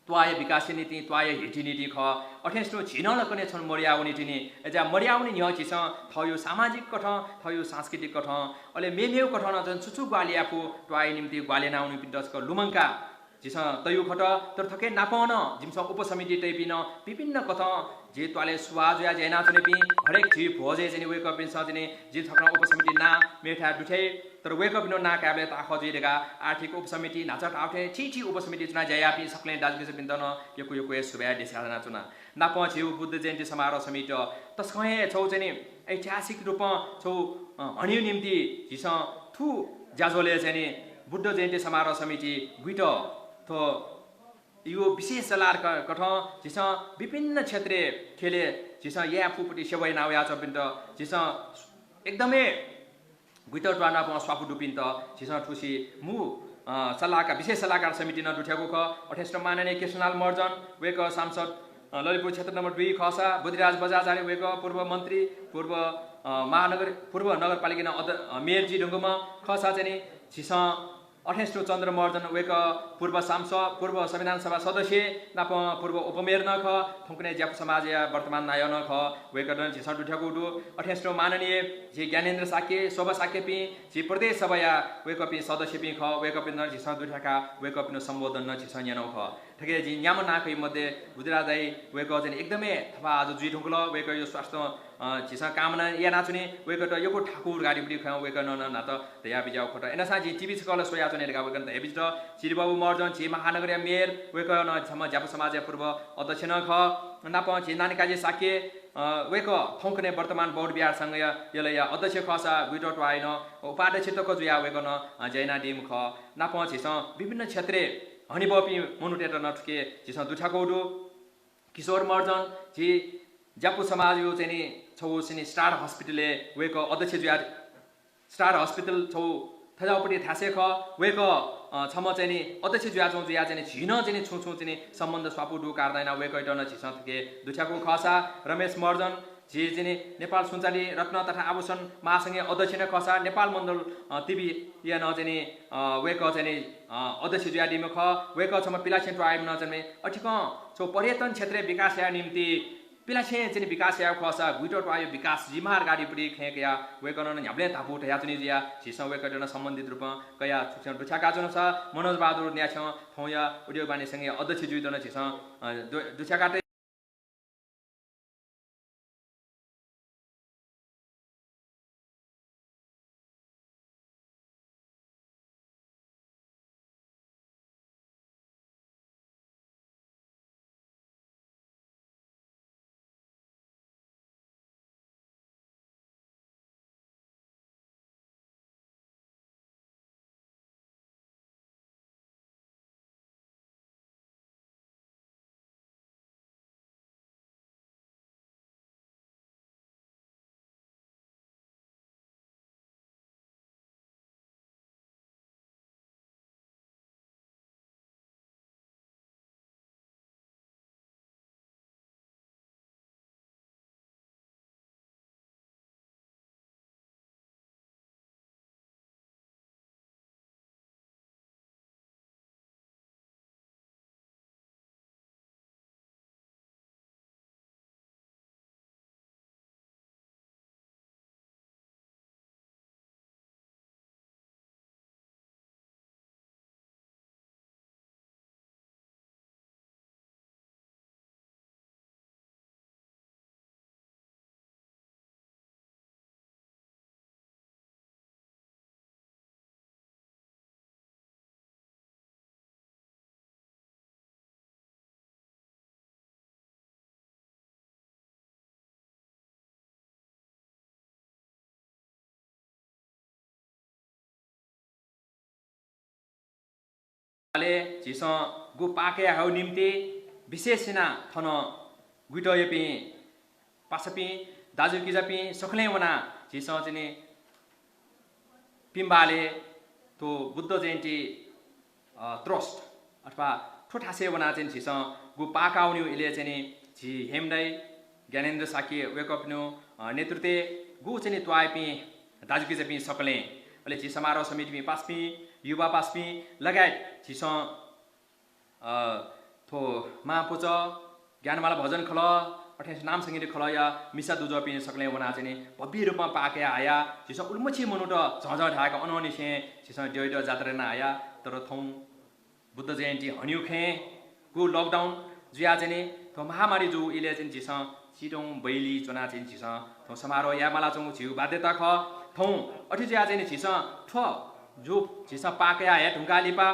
त्वाय विकास नीति त्वाय हिटी नीति ख अठेस्तो झिनल कने छन् मर्याउने टिनी एजा मर्याउने न्य छिस थयो सामाजिक कठ थयो सांस्कृतिक कठ अले मेमेउ कठ न जन सुचु ग्वाले आफु त्वाय निम्ति ग्वाले नाउनु पिडस्क लुमङका जिस तयु खट तर थके नापन जिमस उपसमिति तैपिन विभिन्न कथ जे त्वाले सुवाज या जेना चने पि हरेक जी भोजे जने वेक अप पिन्छ जने जे थकन उपसमिति ना मेठा दुठे तर वेक अप नो ना काबले ता खजिरेगा आर्थिक उपसमिति नाचट आउथे छिछि उपसमिति चुना जयापि सकले दाजगिस पिन्दन यको यको सुबया देशा चुना नाप छिउ बुद्ध जयन्ती समारोह समिति तस्कहे छौ जने ऐतिहासिक रूपमा छौ हनिउ निम्ति जिस थु जाजोले जने बुद्ध जयन्ती समारोह समिति गुइटा तो यो विशेष सलार कठ जिस विभिन्न क्षेत्र खेले जिस या फुपटी सेवै नाउ या चपिन्त जिस एकदमै गुइटा ट्वाना प स्वाफु डुपिन्त जिस ठुसी मु सल्लाहका विशेष सल्लाहकार समिति न दुठ्याको ख अठेष्ट माननीय कृष्णलाल मर्जन वेक सांसद ललितपुर क्षेत्र नम्बर 2 खसा बुद्धिराज बजाचार्य वेक पूर्व मन्त्री पूर्व नगरपालिका मेयर जी ढुङ्गुमा खसा चाहिँ जिस अठेष्टो चन्द्र मर्जन वेक पूर्व सांसद पूर्व संविधान सभा सदस्य नाप पूर्व उपमेयर न ख थुङ्कुने ज्याप समाज या वर्तमान नाय न ख वेक झिस दुठ्याको उडु अठेष्टो माननीय जी ज्ञानेन्द्र साके शोभा साके पि जी प्रदेश सभा या वेक पि सदस्य पि ख वेक पि न झिस दुठ्याका वेक पि न सम्बोधन न झिस न्यानौ ख ठके जी न्याम नाकै मध्ये बुद्धिराजै वेक जन एकदमै थपा आज जुइ ढुङ्गुल वेक यो स्वास्थ्य जिस कामना या नाचुने वेक त योको ठाकुर गाडी पुडी खाउ वेक न नात दया बिजाउ खट एनासा जी टिभी सकल सोया चने गा वेक त हेबिज चिरबाबु मर्जन छि महानगर मेयर वेक न छम ज्याप समाज पूर्व अध्यक्ष न ख नाप छि नानिकाजी साके वेक थौकने वर्तमान बोर्ड बिहार संघ यले या अध्यक्ष खसा गुइटा ट्वाइन उपाध्यक्ष तक जुया वेक न जैना डिम ख नाप छिस विभिन्न क्षेत्र हनिबपि मनुटेट नठके जिस दुठाको उडु किशोर मर्जन जी ज्यापु समाज यो चाहिँ छौ सिनी स्टार हस्पिटलले वेक अध्यक्ष जुया स्टार हस्पिटल छौ थजाउपट्टि थासे ख वेक छम चाहिँ अध्यक्ष जुया छौ जुया चाहिँ झिन चाहिँ छु छु चाहिँ सम्बन्ध स्वापु डु कार्दैन वेक इटन छिस थके दुठाको खसा रमेश मर्जन जी चाहिँ नेपाल सुनचाली रत्न तथा आभूषण महासंघ अध्यक्ष न खसा नेपाल मण्डल टिभी या न चाहिँ वेक चाहिँ अध्यक्ष जुया डिम ख वेक छम पिलाछे ट्राइब न चाहिँ अठिक छौ पर्यटन क्षेत्र विकास या निम्ति पिलाछे चाहिँ विकास या खसा गुइटा ट्वायो विकास जिमार गाडी पुडी खेक या वेक न ह्याब्ले थापु ठया चनि जिया छिस वेक न सम्बन्धित रूपमा कया छुछन दुछाका जन छ मनोज बहादुर न्याछ थौया उद्योग बानी संगे अध्यक्ष जुइदन छिस दुछाका झिस गु पाके हाउ निम्ति विशेष सिना थन गुइटा यपि पासपि दाजु किजापि सखले वना झिस चाहिँ पिम्बाले तो बुद्ध जयन्ती ट्रस्ट अथवा ठोठासे बना चाहिँ छिस गु पाकाउन्यु इले चाहिँ झि हेमदै ज्ञानेन्द्र साकी वेकअपन्यु नेतृत्व गु चाहिँ त्वाइपी दाजुकी चाहिँ सकले अहिले झि समारोह समिति पास्पी युवा पास्पी लगायत छिस थो महापुज ज्ञानमाला भजन खल अठ्यास नाम सङ्गीत खल या मिसा दुजो पिने सक्ने बना चाहिँ भव्य रूपमा पाके आया छिस उल्मछि मनुट झझ ढाका अनवनी छे छिस डेड जात्रा न आया तर थौ बुद्ध जयन्ती हन्यु खे गु लकडाउन जुया चाहिँ थो महामारी जो इले चाहिँ छिस छिटौँ बैली चुना चाहिँ छिस थो समारोह या माला चौ छिउ बाध्यता ख थौ अठि जुया चाहिँ छिस ठ जो छिस पाके आया ढुङ्गा लिपा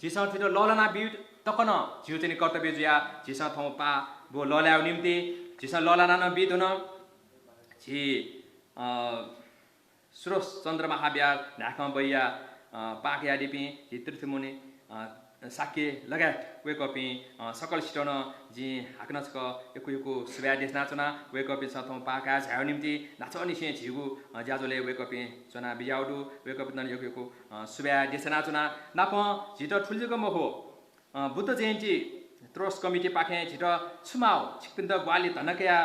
छिस छिटो ललना बिट तकन झिउ चाहिँ कर्तव्य जुया छिस थौ पा गो लल्याउ निम्ति छिस ललना न बिट हुन छि सुरोस चन्द्र महाव्यार ढाकमा बैया पाक्या डिपी छि तीर्थमुनि साके लगायत वेकअपी सकल सिटन जी हाक्न छ यको सुब्या देशना चुना वेकअपी छ थौ पाका झ्याउ निम्ति नाच निसे झिगु ज्याजोले वेकअपी चुना बियाउडु वेकअपी न यको सुब्या देशना चुना नाप झिट ठुल्जिको महो बुद्ध जयन्ती ट्रस्ट कमिटी पाखे झिट छुमाउ छिकपिन्द ग्वाली धनकया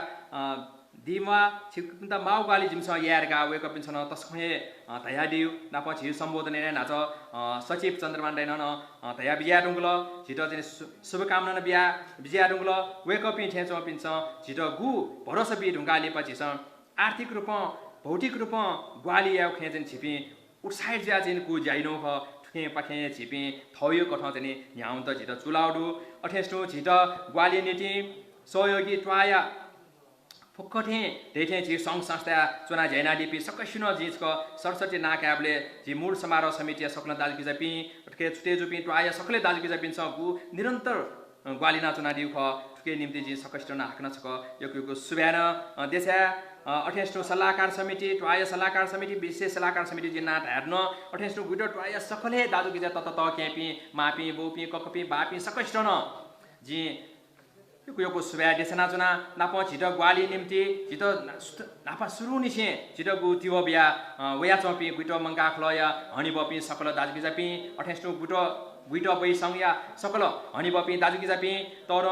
दिमा छिकपिन्द माउ ग्वाली जिमस यारगा वेकअपी छन तस्खे तया दिउ नाप झिउ सम्बोधन ने नाच सचिव चन्द्रमान दैन न तया बिया डुङ्गल झिट चाहिँ शुभकामना न बिया बिया डुङ्गल वेकअपी ठेचो पिन्छ झिट गु भरोसा बि ढुङ्गाले पछि छ आर्थिक रूपमा भौतिक रूपमा ग्वाली या खेजन छिपी उत्साहित ज्या चाहिँ गु ज्याइनो ख ठुके पाखे छिपी थयो कठ चाहिँ न्याउ त झिट चुलाउडु अठेस्टो झिट ग्वाली नीति सहयोगी ट्वाया फुक्कठे देखे झि सङ्घ संस्था चुना झैना डिपी सकसिन जिजको 67 नाकाबले झि मूल समारोह समिति सक्न दाजुकी जपी ठुके छुटे जुपी ट्वाया सकले दाजुकी जपिन गु निरन्तर ग्वालिना चुना दिउ ख ठुके निम्ति झि सकसिन हाक्न छक यको सुब्यान देशा 28 सल्लाहकार समिति ट्वाया सल्लाहकार समिति विशेष सल्लाहकार समिति जिन्ना हेर्न 28 गुडो ट्वाया सकले दाजुकी ज तत क्यापी मापी बोपी ककपी बापी सकसिन जि यो सुब्या देशना चुना नाप छिट ग्वाली निम्ति छिट नापा सुरु निसे छिट गु तिव बिया वया चपी गुइटो मंगा खलया हनी बपी सकल दाजुकी जापी 28 गुइटो बै संया सकल हनी बपी दाजुकी जापी तर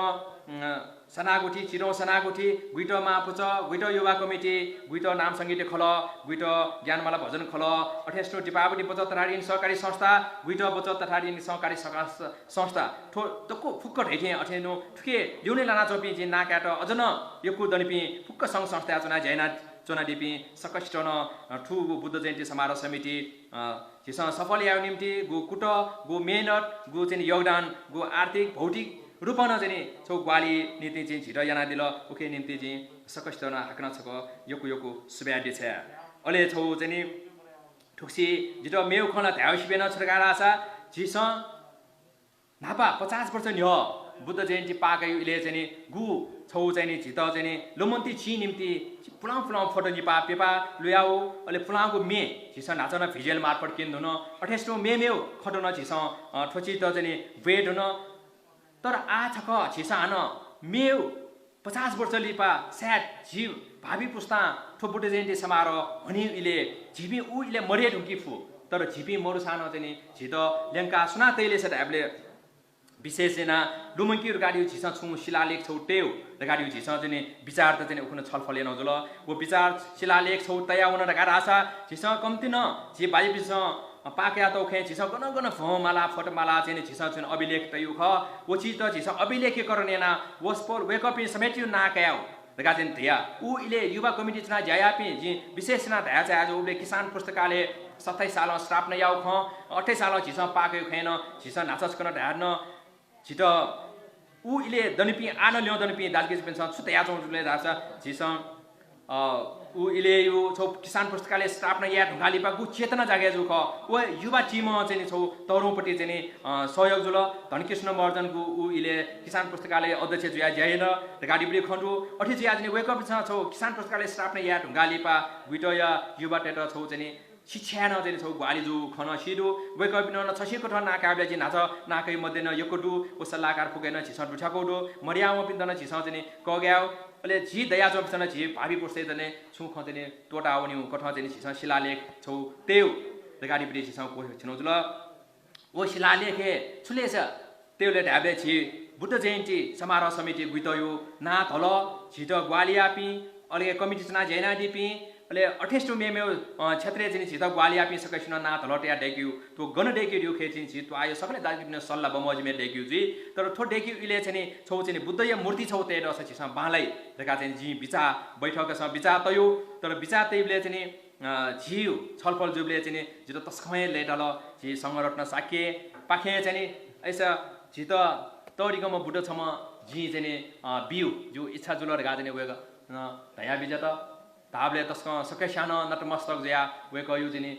सनागुठी छिटो सनागुठी गुइटो मापुच गुइटो युवा कमिटी गुइटो नाम संगीत खल गुइटो ज्ञानमाला भजन खल 28 दीपावली बचत तथारी सहकारी संस्था गुइटो बचत तथारी सहकारी संस्था ठो तको फुक्क ढैठे अठेनो ठुके ल्युने लाना चोपी जि नाकाट अझन यकु दनिपी फुक्क संघ संस्था चुना जैना चुना दिपी सकष्टन ठु बुद्ध जयन्ती समारोह समिति जिस सफल याउ निम्ति गु कुट गु मेहनत गु चाहिँ योगदान गु आर्थिक भौतिक रूपन चाहिँ छौ ग्वाली नीति चाहिँ छिट याना दिल उखे निम्ति चाहिँ सकष्टन हाक्न छक यको सुब्या दे छ अले छौ चाहिँ ठुक्सी जिट मेउ खना ध्याउसिबेन सरकार आशा जिस नापा 50 वर्ष न्य बुद्ध जयन्ती पाकै इले चाहिँ गु छौ चाहिँ झित चाहिँ लोमन्ती छि निम्ति पुलाउ फोटो निपा पेपा लुयाउ अले पुलाउको मे झिस नाचन भिजुअल मार्फत केन्द्र हुन 28 मेउ खटन झिस ठोची त चाहिँ वेट हुन तर आ छक छिसा हान मेउ 50 वर्ष लिपा स्याट जीव भावी पुस्ता ठो बुद्ध जयन्ती समारोह भनि इले झिपी उ इले मरे ढुकी फु तर झिपी मरु सानो चाहिँ झित ल्याङ्का सुना तैले छ हामीले विशेष जना लुमङ्की गाडी झिस छु शिलालेख छौ टेउ गाडी झिस चाहिँ विचार त चाहिँ उखुन छलफल नजुल वो विचार शिलालेख छौ तया हुन रगा आशा झिस कम्ती न झि बाई बिस पाक्या त खे झिस गन गन फमाला फटमाला चाहिँ झिस चाहिँ अभिलेख तयु ख वो चीज त झिस अभिलेख करनेना वसपोल वेकअप समेटियो ना कयाउ रगा चाहिँ थिया उ इले युवा कमिटी चुना ज्यायापि जि विशेष ना धया चाहिँ आज उले किसान पुस्तकालय 27 साल श्राप न याउ ख 28 साल झिस पाक्यो खेन झिस नाचस गर्न ढार्न छिट उ इले दनिपी आन ल्यो दनिपी दाजके पेन्सन सुत या चौजुले राछ झिस उ इले यो छौ किसान पुस्तकालय स्टाफ न या ढुङ्गालीपा गु चेतना जागे जुख उ युवा टिम चाहिँ छौ तरुपट्टि चाहिँ सहयोग जुल धनकृष्ण मर्जन गु उ इले किसान पुस्तकालय अध्यक्ष जुया ज्याइन गाडी बडी खण्डु अठि जिया चाहिँ वेकअप छ छौ किसान पुस्तकालय स्टाफ न या ढुङ्गालीपा गुइटो या युवा टेट छौ चाहिँ शिक्षा न चाहिँ छौ ग्वाली जु खन सिडु वेकअप न छसिको ठन नाकाबले चाहिँ नाच नाकै मध्ये न यकोडु उसलाकार पुगेन छिस दुठाकोडु मरियाम पिन्दन छिस चाहिँ कग्याउ अले झि दया चोपसन झि भावी पुस्ते जने छु खने टोटा आउनी कठ चाहिँ छिस शिलालेख छौ तेउ 레가리브리 지상 고 지노줄 ओ शिलालेखे छुलेछ त्यसले ढाबे छि बुद्ध जयन्ती समारोह समिति गुइतयो ना थल छिट ग्वालियापी अले कमिटी चना जैना दिपी अले 28 मेमे क्षेत्रीय जिनि छिट ग्वालियापी सकेसन ना थल टेया डेक्यु तो गन डेक्यु दिउ खेचिन छि तो आयो सकले दागिने सल्ला बमजमे डेक्यु जी तर थो डेक्यु इले छनि छौ छनि बुद्धय मूर्ति छौ ते रस छिस बालाई रेका चाहिँ जी बिचा बैठक स बिचा तयो तर बिचा तैले छनि झिउ छलफल जुबले चाहिँ जितो तस्खमै लेटल झि संगरत्न साके पाखे चाहिँ ऐसा झित तरिकम बुढो छम झि चाहिँ बिउ जो इच्छा जुलर गाजने वेग दया बिजत धाबले तस्क सके सानो नतमस्तक ज्या वेक यु चाहिँ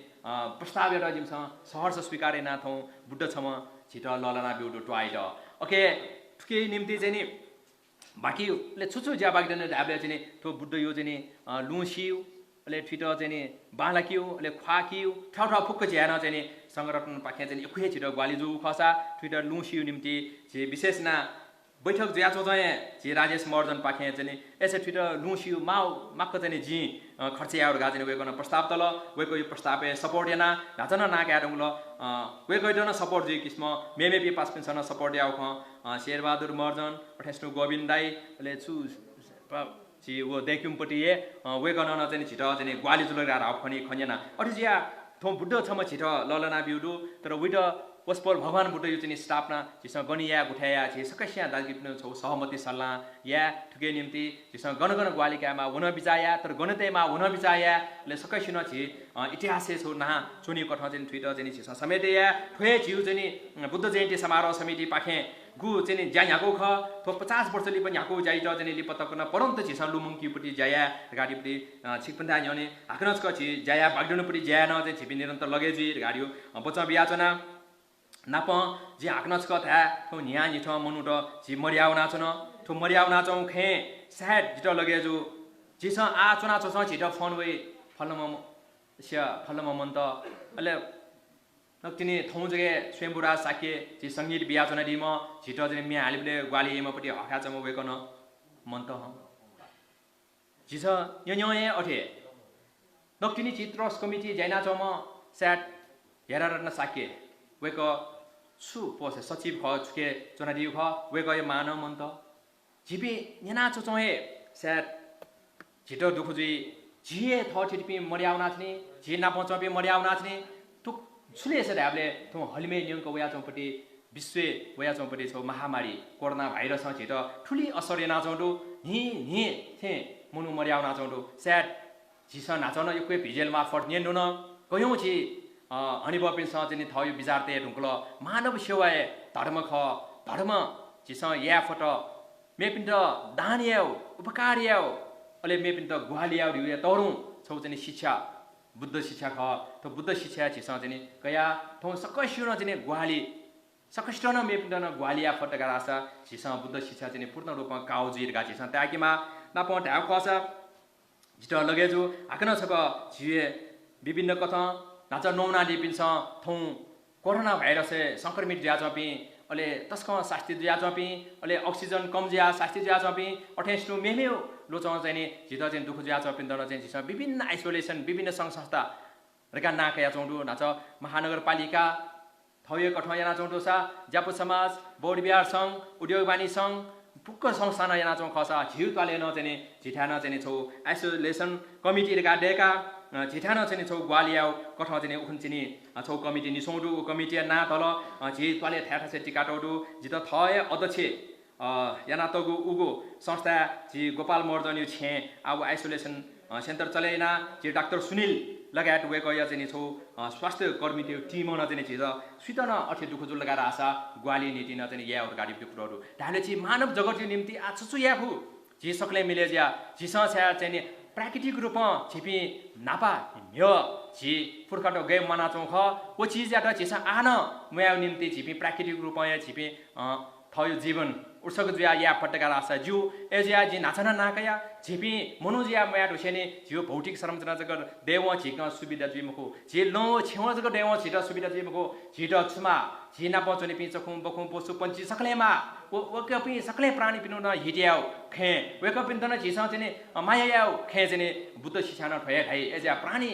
प्रस्ताव एउटा जिमस सहर्ष स्वीकारे नाथौ बुढो छम झित ललना बिउ टुआइट ओके के निम्ति चाहिँ बाकीले छुछु ज्या बागदन धाबले चाहिँ थो बुढो यो चाहिँ लुसिउ अले ठिटो चाहिँ बालाकिउ अले ख्वाकिउ ठाउँ ठाउँ फुक्क ज्यान चाहिँ संगठन पाखे चाहिँ एखुए छिटो ग्वालिजु खसा ट्विटर लुसिउ निम्ति जे विशेष ना बैठक ज्याचो चाहिँ जे राजेश मर्जन पाखे चाहिँ यसै ट्विटर लुसिउ माउ माक्क चाहिँ जी खर्चियावर गाजने वेकन प्रस्ताव तल वेको यो प्रस्ताव सपोर्ट याना नाचन नाक्या डंगल वेको डन सपोर्ट जी किस्म मेमेपी पास पेन्सन सपोर्ट याउ ख शेरबहादुर मर्जन अठेस्नु गोविन्द दाई अले छु छि वो देखिमपट्टि वेगन चाहिँ छिट चाहिँ ग्वाली जुलर हाफ खनि खन्याना अठिजिया थो बुड्ढो छम छिट ललना बिउडु तर विड वस्पर भगवान बुड्ढो यो चाहिँ स्टाफना जिस गनिया गुठाया छि सकैसिया दागिप्न छौ सहमति सल्लाह या ठुके निम्ति जिस गनगन ग्वालिकामा हुन बिचाया तर गणतेमा हुन बिचाया ले सकैसिन छि इतिहास छौ ना चुनी कठ चाहिँ ट्विटर चाहिँ छिस समेतया ठोए छिउ चाहिँ बुद्ध जयन्ती समारोह समिति पाखे गु चाहिँ ज्या यहाँको ख थो 50 वर्षले पनि यहाँको जाइ चाहिँ लिपतकन परन्त छिस लुमुङकीपट्टि जाया गाडीपट्टि छिकपन्दा न्याउने हाकनचक छि जाया बागडुनपट्टि ज्या न चाहिँ छिपि निरन्तर लगेजी गाडियो बचा बियाचना नाप जे हाकनचक था थो न्या निठ मनुट झि मर्याउ नाचन थो मर्याउ नाचौ खे साड जिट लगेजु जिस आ चुना चोस छिट फोन वे फलम मन्त अले नक्तिनी थौ जगे स्वयंबुराज साके जे संगीत बियाचना दिम छिट जे मिया हालिबले ग्वाली एमपट्टि हका चम वेकन मन्त ह जिस यन्यए अठे नक्तिनी चित्रस कमिटी जैना चम सेट हेरारत्न साके वेक छु पोसे सचिव ख छुके चना दिउ ख वेक ए मान मन्त जिपी नेना चोचोए सेट छिट दुखुजी जिए थ छिटपि मर्याउ नाच्ने जि नापचपि मर्याउ नाच्ने छुले यसरी हामीले थो हलिमे नियमको वया चौपट्टि विश्व वया चौपट्टि छौ महामारी कोरोना भाइरस छिट ठुली असर नाचौडु हि थे मुनु मर्याउ नाचौडु स्याट झिस नाचन यो कोही भिजेल मार्फत नियन्डु न कयौं छि हनिबपिन स चाहिँ थयो विचारते ढुङ्कल मानव सेवा धर्म ख धर्म झिस या फट मेपिन्द दानियाउ उपकार्याउ अले मेपिन्द गुहालियाउ रिउ तौरौं छौ चाहिँ शिक्षा बुद्ध शिक्षा ख तो बुद्ध शिक्षा छिस चाहिँ कया थौ सकैसिन चाहिँ गुहाली सकैष्टन मेपिन्डन गुहालिया फटका रासा छिस बुद्ध शिक्षा चाहिँ पूर्ण रूपमा काउजिर गा छिस ताकिमा नाप ढाउ खस जिट लगेजु हाकन छक झिए विभिन्न कथा नाच नौना दिपिन्छ थौ कोरोना भाइरस संक्रमित ज्या चपी अले तस्क शास्ति ज्या चपी अले अक्सिजन कम ज्या शास्ति ज्या चपी 28 मेमे लोचौ चाहिँ जित चाहिँ दुख ज्या चपिन्दन चाहिँ छिस विभिन्न आइसोलेसन विभिन्न संघ संस्था रेका नाकया चौडु नाच महानगरपालिका थौय कठ याना चौडु सा ज्यापु समाज बोर्ड बिहार संघ उद्योग वाणी संघ पुक्क संस्थान याना चौ खसा झिउ ताले न चाहिँ झिठान चाहिँ छौ आइसोलेसन कमिटी रेका डेका झिठान चाहिँ छौ ग्वालियाउ कठ चाहिँ उखुन चिनी छौ कमिटी निसौडु कमिटी ना तल झि ताले ठ्याठा से टिकाटौडु जित थय अध्यक्ष याना तगु उगु संस्था जी गोपाल मर्जन यो छे अब आइसोलेसन सेन्टर चलेना जे डाक्टर सुनिल लगायत वेक या चाहिँ छौ स्वास्थ्य कर्मी त्यो टिम न चाहिँ छिज सुतन अठे दुख जुल लगाएर आशा ग्वाली नीति न चाहिँ या गाडी पुरोहरु ढाले छि मानव जगत निम्ति आछछु याफु जे सकले मिले ज्या जिस छ्या चाहिँ प्राकृतिक रूपमा छिपी नापा न्य झि पुर्खट गए मना चौ ख ओ चीज याटा छिस आन मया निम्ति छिपी प्राकृतिक रूपमा छिपी थयो जीवन उर्सक जुया या पटका रासा जु एजिया जि नाचना नाकया झिपी मनुजिया मया ढुसेने जियो भौतिक संरचना जगर देव छिक सुविधा जिमको जे लो छेउ जगर देव छिट सुविधा जिमको छिट छुमा झिना पचने पिचखु बखु पशु पंछी सकलेमा ओ कपि सकले प्राणी पिनु न हिट्याउ खे वेक पिन त न झिस चाहिँ माया याउ खे चाहिँ बुद्ध शिक्षा न ठय खाइ एजिया प्राणी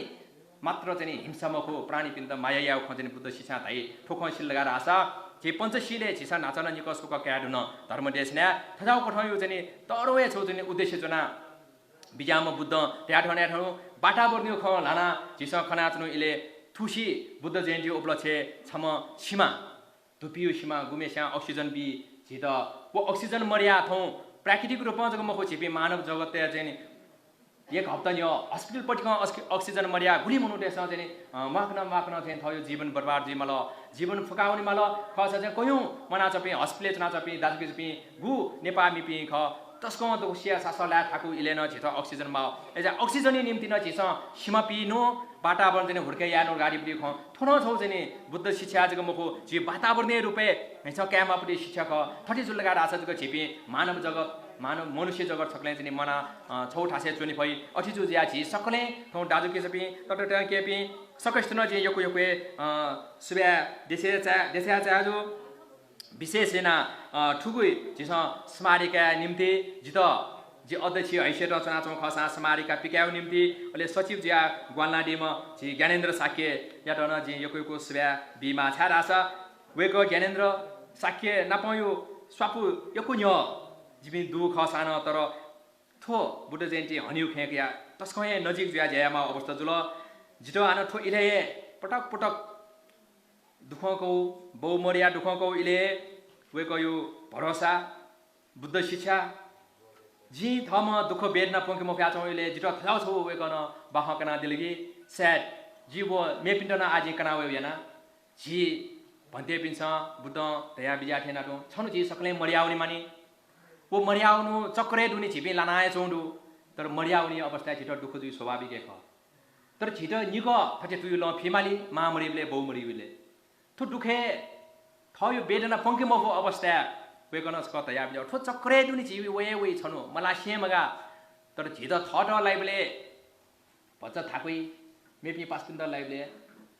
मात्र चाहिँ हिंसामखो प्राणी पिन्द माया खोज्ने बुद्ध शिक्षा धाइ ठोखसी लगाएर आशा जे पञ्चशीले छिसा नाचन निकसको क्याड हुन धर्म देशन्या थजाउ कठाउ यो चाहिँ तरोए छौ चाहिँ उद्देश्य जना बिजाम बुद्ध ट्याठने ठाउँ बाटा बर्नियो ख लाना झिस खनाच्नु इले थुसी बुद्ध जयन्ती उपलक्ष्य छम सीमा धुपियो सीमा गुमेस्या अक्सिजन बी झित वो अक्सिजन मर्या थौ प्राकृतिक रूपमा जग मखो छिपी मानव जगत चाहिँ एक हप्ता यो हस्पिटलपट्टिको अक्सिजन मर्या गुली मुनुटेस चाहिँ माक्न चाहिँ थयो जीवन बर्बाद जी मल जीवन फुकाउने मल खस चाहिँ कयौँ मना चपी हस्पिटल चना चपी दाजुकी चपी गु नेपामी पि ख तस्को त उसिया सासला ठाकु इलेन छित अक्सिजन मा एजा अक्सिजन निम्ति न छिस सीमा पिनो वातावरण चाहिँ हुर्के यानो गाडी पनि ख थोनो छौ चाहिँ बुद्ध शिक्षा जग मखो जी वातावरणीय रूपे हैछ क्यामा पनि शिक्षा ख थटी जुल लगा राछ जग छिपी मानव जगत मानव मनुष्य जगत सकले चाहिँ मना छौ ठासे चुनि भई अठिजु ज्या छि सकले थौ दाजु के सपी टट के पि सकस्त न जे यको सुब्या देशा चाजु विशेष हैन ठुगुई जिस स्मारिका निम्ति जित जे अध्यक्ष हैसियत रचना चौ खसा स्मारिका पिकाउ निम्ति अहिले सचिव ज्या ग्वालनाडीमा जी ज्ञानेन्द्र साक्य याटन जी यको सुब्या बिमा छारास वेको ज्ञानेन्द्र साक्य नपायो स्वापु यको न्य जिबि दुख सान तर थो बुद्ध जयन्ती हनिउ खेक या तस्कय नजिक ज्या ज्यामा अवस्था जुल जितो आन थो इले पटक पटक दुखको बहुमर्या दुखको इले वेको यो भरोसा बुद्ध शिक्षा जी थम दुख बेर्न पंके मख्या छौ इले जितो थाउ छौ वेकन बाहकना दिलगी सैड जी वो मेपिन्डना आजि कना वे याना जी भन्ते पिन्छ बुद्ध दया बिजा थेना दु छनु जी सकले मर्याउने मानी वो मर्याउनु चक्रे दुनी छिपी लानाए चौडु तर मर्याउने अवस्था छिटो दुख जुइ स्वाभाविक ख तर छिटो निको फटे तुइ ल फिमाली मामरीले बहुमरीले थु दुखे थयो बेदना पंके मफो अवस्था वेकन स्कत या बिजा ठो चक्रे दुनी छिपी वे छनु मला सेमगा तर छिटो थट लाइबले भच्च थाकुई मेपी पासपिन्द लाइबले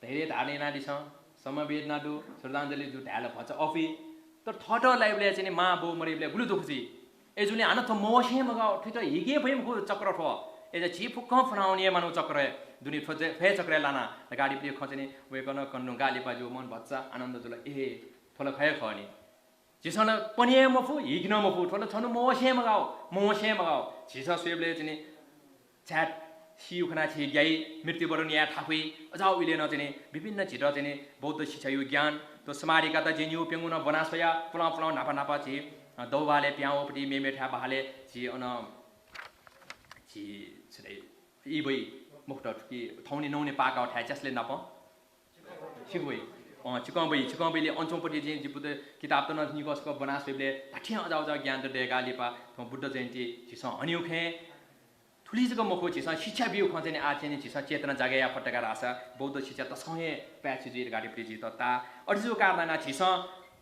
धेरै धार्ने नाडी छ समवेद नाडु श्रद्धाञ्जली जु ढाल भच्च अफी तर थट लाइबले चाहिँ मा बहुमरीले गुलु दुखजी एजुले आन त मोसे मगाउ ठिट हिगे भइम गु चक्र ठो एज छि फुक्क फनाउने मानु चक्र दुनी फजे फे चक्र लाना गाडी पनि खचने वेकन कन्नु गाली पाजु मन बच्चा आनन्द जुल ए थोला खय खनी जिसन पनि मफु हिग्न मफु थोला छनु मोसे मगाउ छिस स्वेबले चाहिँ च्याट सिउ खना छि गाई मृत्युवरण या थाकुई अजाउ इले न चाहिँ विभिन्न छिट चाहिँ बौद्ध शिक्षा यो ज्ञान तो स्मारिका त जेन्यु पेंगु न बनासया पुला नापा छि दौवाले प्याउपटी मेमेठा बहाले छि अन छि छदै इबई मुक्त कि थौनी नौने पाका ठ्या जसले नप सिगबई चिकबईले अञ्चौपटी जे बुद्ध किताब त न निकसको बनासले ठ्या अजाउ ज्ञान त देगाली पा थौ बुद्ध जयन्ती छिस हनिउ खे थुलिजको मखो छिस शिक्षा बिउ खञ्चने आचेने छिस चेतना जागया फटका रासा बौद्ध शिक्षा त सहे प्याछि जे गाडी प्रिजि त ता अडिजो कारना छिस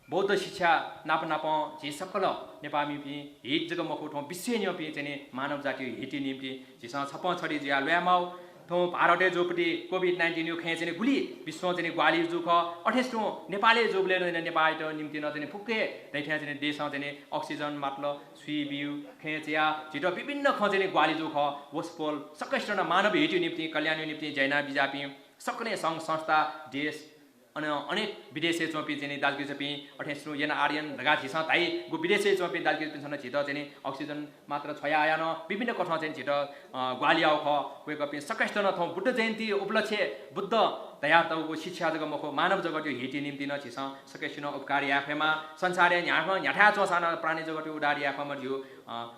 बौद्ध शिक्षा नाप झि सकल नेपाली पि हिट जग मखो ठौ विश्व न्यपि चाहिँ मानव जाति हिटी निम्ति झिस छप छडी ज्या ल्यामाउ थौ भारते जोपटी कोभिड-19 यो खे चाहिँ गुली विश्व चाहिँ ग्वाली जुख 28 नेपाली जोबले नेपाल त निम्ति न चाहिँ फुक्के दैठ्या चाहिँ देश चाहिँ अक्सिजन मात्ल सुइबिउ खेच्या छिटो विभिन्न खजने ग्वाली जुख वस्पोल सकैष्ट मानव हिटी निम्ति कल्याण निम्ति जैना बिजापि सकले संघ संस्था देश अनि अनेक विदेशी चोपी चाहिँ दालकी चोपी 28 येना आर्यन ढगा छिस ताई गु विदेशी चोपी दालकी पिन्छन छिट चाहिँ अक्सिजन मात्र छया आयन विभिन्न कठा चाहिँ छिट ग्वाली आउ ख वेक पि सकैष्ट न थौ बुद्ध जयन्ती उपलक्ष्य बुद्ध दयातको शिक्षा जग मखो मानव जगत यो हिटी निम्ति न छिस सकैष्ट न उपकारी आफेमा संसारे न्याठा चोसान प्राणी जगत उडारी आफमा जिउ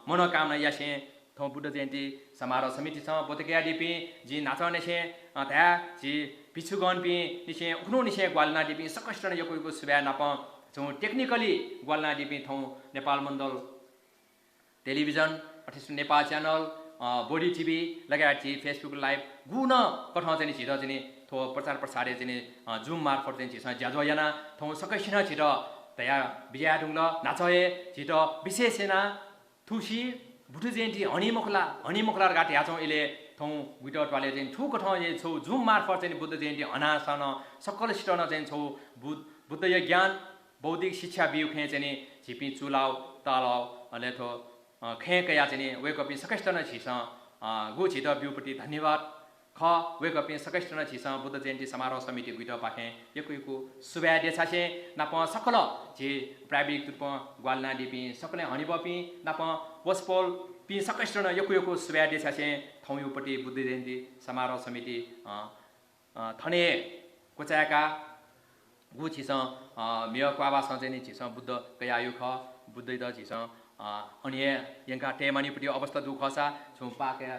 मनोकामना यासे थौ बुद्ध जयन्ती समारोह समिति छ बोतकिया डिपी जी नाचने छे त्या जी पिछुगन पि निसे उखनो निसे ग्वालना डिपी सकष्ट न यको सुब्या नप जो टेक्निकली ग्वालना डिपी थौ नेपाल मण्डल टेलिभिजन अथवा नेपाल च्यानल बोडी टिभी लगायत छि फेसबुक लाइभ गुन कठा चाहिँ छिट चाहिँ थो प्रचार प्रसार चाहिँ जुम मार्फत चाहिँ छिस ज्याजो याना थौ सकष्ट न छिट तया बिया ढुङ्ल नाचए छिट विशेषना थुसी बुद्ध जयन्ती हनिमुखला गाटी हाचौँ इले थौ गुइटवाले चाहिँ ठुको ठाउँ जे छौ जुम मार्फत चाहिँ बुद्ध जयन्ती हनासन सकल सिटन चाहिँ छौ बुद्ध यो ज्ञान बौद्धिक शिक्षा बिउ खे चाहिँ झिपी चुलाउ तलाउ अले थो खे कया चाहिँ वेक अपि सकष्ट न छिस गु छिट बिउपट्टि धन्यवाद ख वेकपिन सकैष्टन छिस बुद्ध जयन्ती समारोह समिति गुइटा पाखे यकुयकु सुब्या देछासे नाप सकल जे प्राइवेट तुप ग्वालना दिपि सकले हनिबपि नाप वसपोल पि सकैष्टन यकुयकु सुब्या देछासे थौयुपटि बुद्ध जयन्ती समारोह समिति थने कोचाका गु छिस मेय क्वाबा सञ्चेनि छिस बुद्ध कयायु ख बुद्ध द छिस अनि यंका टेमानिपटि अवस्था दुखसा छु पाके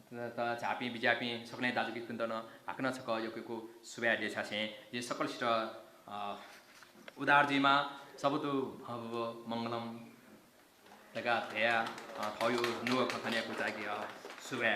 त झापी बिजापी सक्ने दाजुकी कुन्दन हाक्न छक योको सुब्या देछासे जे सकलष्ट उदारजीमा सबतु मंगलम तका थया थयो नुव खखने कुचाकी सुब्या